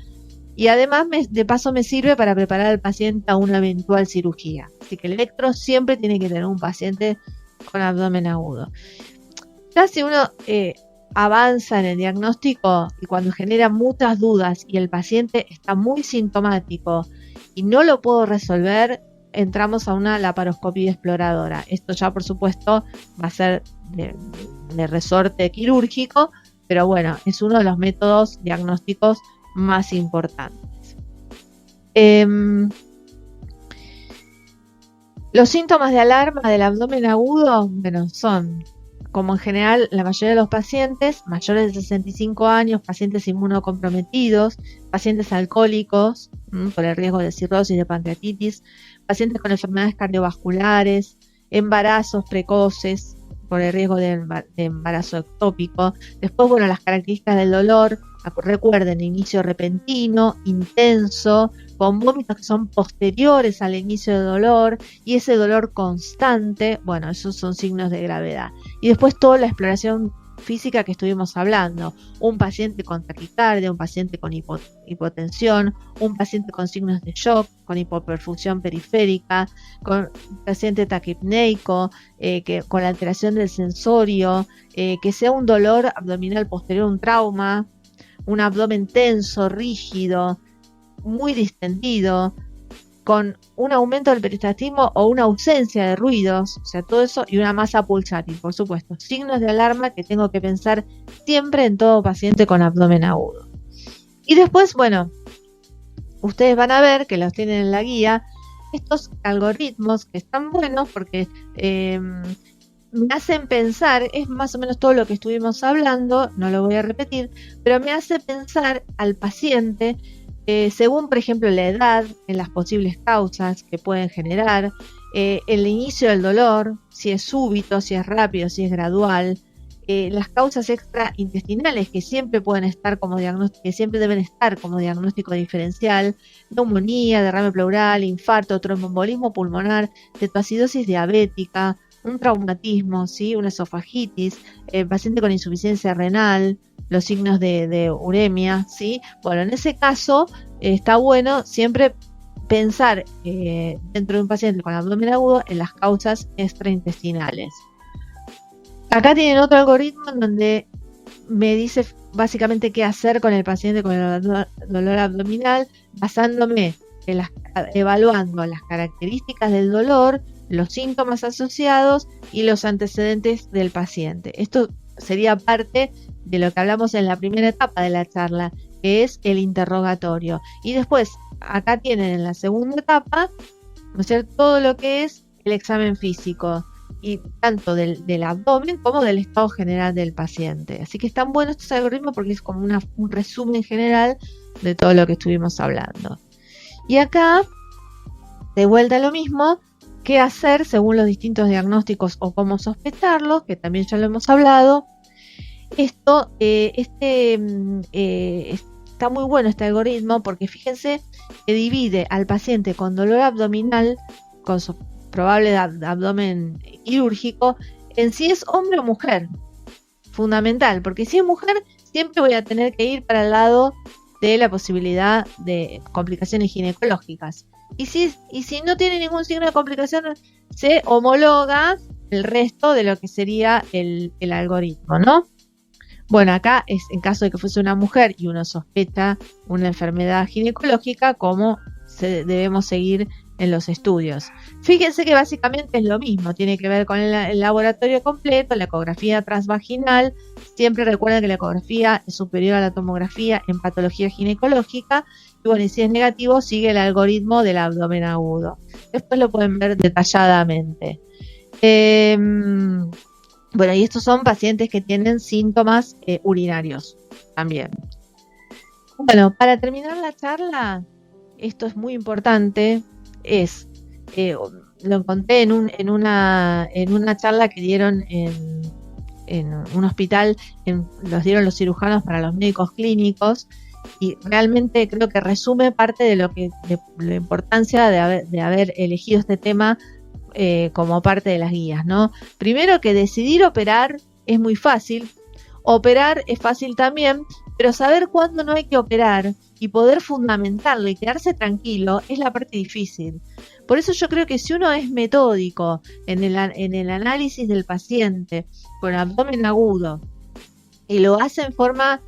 Y además, de paso, me sirve para preparar al paciente a una eventual cirugía. Así que el electro siempre tiene que tener un paciente con abdomen agudo. Ya si uno avanza en el diagnóstico y cuando genera muchas dudas y el paciente está muy sintomático y no lo puedo resolver, entramos a una laparoscopia exploradora. Esto ya, por supuesto, va a ser de resorte quirúrgico, pero bueno, es uno de los métodos diagnósticos más importantes. Los síntomas de alarma del abdomen agudo, bueno, son, como en general la mayoría de los pacientes, mayores de 65 años, pacientes inmunocomprometidos, pacientes alcohólicos, por el riesgo de cirrosis, de pancreatitis, pacientes con enfermedades cardiovasculares, embarazos precoces, por el riesgo de embarazo ectópico. Después, bueno, las características del dolor. Recuerden, inicio repentino, intenso, con vómitos que son posteriores al inicio de dolor y ese dolor constante, bueno, esos son signos de gravedad. Y después toda la exploración física que estuvimos hablando, un paciente con taquicardia, un paciente con hipotensión, un paciente con signos de shock, con hipoperfusión periférica, con paciente taquipneico, que con la alteración del sensorio, que sea un dolor abdominal posterior, un trauma, un abdomen tenso, rígido, muy distendido, con un aumento del peristaltismo o una ausencia de ruidos, o sea, todo eso, y una masa pulsátil, por supuesto. Signos de alarma que tengo que pensar siempre en todo paciente con abdomen agudo. Y después, bueno, ustedes van a ver que los tienen en la guía, estos algoritmos que están buenos porque me hacen pensar, es más o menos todo lo que estuvimos hablando, no lo voy a repetir, pero me hace pensar al paciente según, por ejemplo, la edad, en las posibles causas que pueden generar, el inicio del dolor, si es súbito, si es rápido, si es gradual, las causas extraintestinales que siempre pueden estar como diagnóstico, que siempre deben estar como diagnóstico diferencial, neumonía, derrame pleural, infarto, tromboembolismo pulmonar, cetoacidosis diabética, un traumatismo, ¿sí? Una esofagitis, paciente con insuficiencia renal, los signos de uremia, ¿sí? Bueno, en ese caso está bueno siempre pensar dentro de un paciente con abdomen agudo en las causas extraintestinales. Acá tienen otro algoritmo en donde me dice básicamente qué hacer con el paciente con el dolor abdominal, basándome en evaluando las características del dolor, los síntomas asociados y los antecedentes del paciente. Esto sería parte de lo que hablamos en la primera etapa de la charla, que es el interrogatorio. Y después, acá tienen en la segunda etapa, ¿no es cierto?, todo lo que es el examen físico, y tanto del abdomen como del estado general del paciente. Así que están buenos estos algoritmos porque es como un resumen general de todo lo que estuvimos hablando. Y acá, de vuelta a lo mismo, qué hacer según los distintos diagnósticos o cómo sospecharlos, que también ya lo hemos hablado. Esto, está muy bueno este algoritmo porque fíjense que divide al paciente con dolor abdominal, con su probable abdomen quirúrgico, en si es hombre o mujer. Fundamental, porque si es mujer, siempre voy a tener que ir para el lado de la posibilidad de complicaciones ginecológicas. Y si no tiene ningún signo de complicación, se homologa el resto de lo que sería el algoritmo, ¿no? Bueno, acá es en caso de que fuese una mujer y uno sospecha una enfermedad ginecológica, cómo debemos seguir en los estudios. Fíjense que básicamente es lo mismo, tiene que ver con el laboratorio completo, la ecografía transvaginal. Siempre recuerden que la ecografía es superior a la tomografía en patología ginecológica. Y bueno, y si es negativo, sigue el algoritmo del abdomen agudo. Después lo pueden ver detalladamente. Bueno, y estos son pacientes que tienen síntomas urinarios también. Bueno, para terminar la charla, esto es muy importante, lo encontré en una charla que dieron en un hospital, los dieron los cirujanos para los médicos clínicos, y realmente creo que resume parte de la importancia de haber elegido este tema como parte de las guías, ¿no? Primero, que decidir operar es muy fácil, operar es fácil también, pero saber cuándo no hay que operar y poder fundamentarlo y quedarse tranquilo es la parte difícil. Por eso yo creo que si uno es metódico en el análisis del paciente con abdomen agudo y lo hace en forma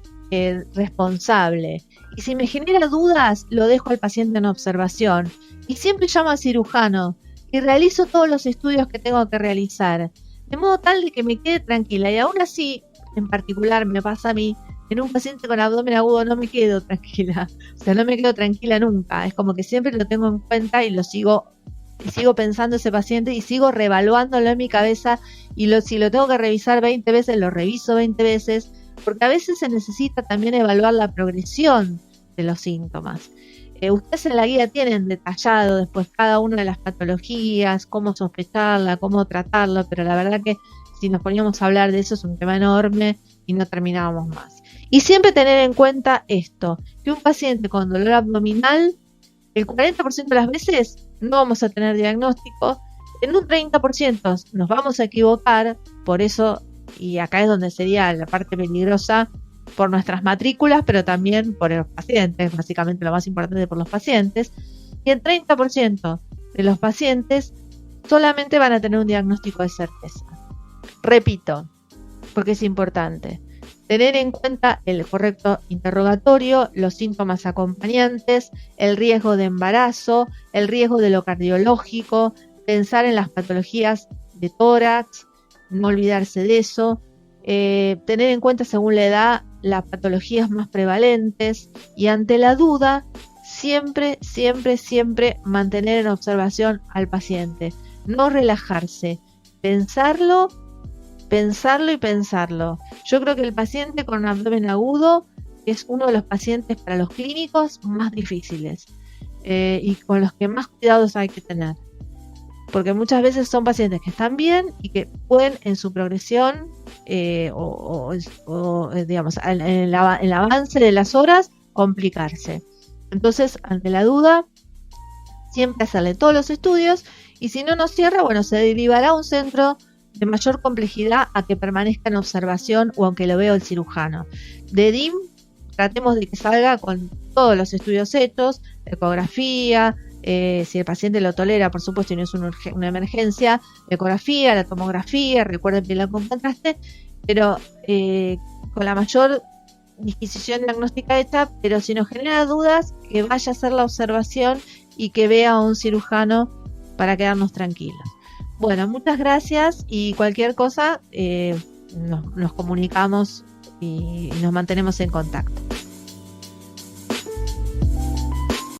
responsable, y si me genera dudas, lo dejo al paciente en observación y siempre llamo al cirujano y realizo todos los estudios que tengo que realizar, de modo tal de que me quede tranquila. Y aún así, en particular me pasa a mí, en un paciente con abdomen agudo no me quedo tranquila, o sea, no me quedo tranquila nunca, es como que siempre lo tengo en cuenta y sigo pensando ese paciente y sigo reevaluándolo en mi cabeza, y si lo tengo que revisar 20 veces, lo reviso 20 veces, porque a veces se necesita también evaluar la progresión de los síntomas. Ustedes en la guía tienen detallado después cada una de las patologías, cómo sospecharla, cómo tratarla, pero la verdad que si nos poníamos a hablar de eso es un tema enorme y no terminábamos más. Y siempre tener en cuenta esto, que un paciente con dolor abdominal, el 40% de las veces no vamos a tener diagnóstico, en un 30% nos vamos a equivocar, por eso, y acá es donde sería la parte peligrosa, por nuestras matrículas, pero también por los pacientes, básicamente lo más importante por los pacientes, y el 30% de los pacientes solamente van a tener un diagnóstico de certeza. Repito, porque es importante tener en cuenta el correcto interrogatorio, los síntomas acompañantes, el riesgo de embarazo, el riesgo de lo cardiológico, pensar en las patologías de tórax, no olvidarse de eso, tener en cuenta según la edad las patologías más prevalentes, y ante la duda siempre mantener en observación al paciente, no relajarse, pensarlo y pensarlo. Yo creo que el paciente con abdomen agudo es uno de los pacientes para los clínicos más difíciles y con los que más cuidados hay que tener, porque muchas veces son pacientes que están bien y que pueden en su progresión digamos en el avance de las horas complicarse. Entonces, ante la duda, siempre hacerle todos los estudios, y si no nos cierra, bueno, se derivará a un centro de mayor complejidad a que permanezca en observación o aunque lo vea el cirujano. De DIM, tratemos de que salga con todos los estudios hechos, ecografía, si el paciente lo tolera, por supuesto, y no es una emergencia, la ecografía, la tomografía, recuerden que la con contraste, pero con la mayor disquisición diagnóstica hecha, pero si nos genera dudas, que vaya a hacer la observación y que vea a un cirujano para quedarnos tranquilos. Bueno, muchas gracias, y cualquier cosa nos comunicamos y nos mantenemos en contacto.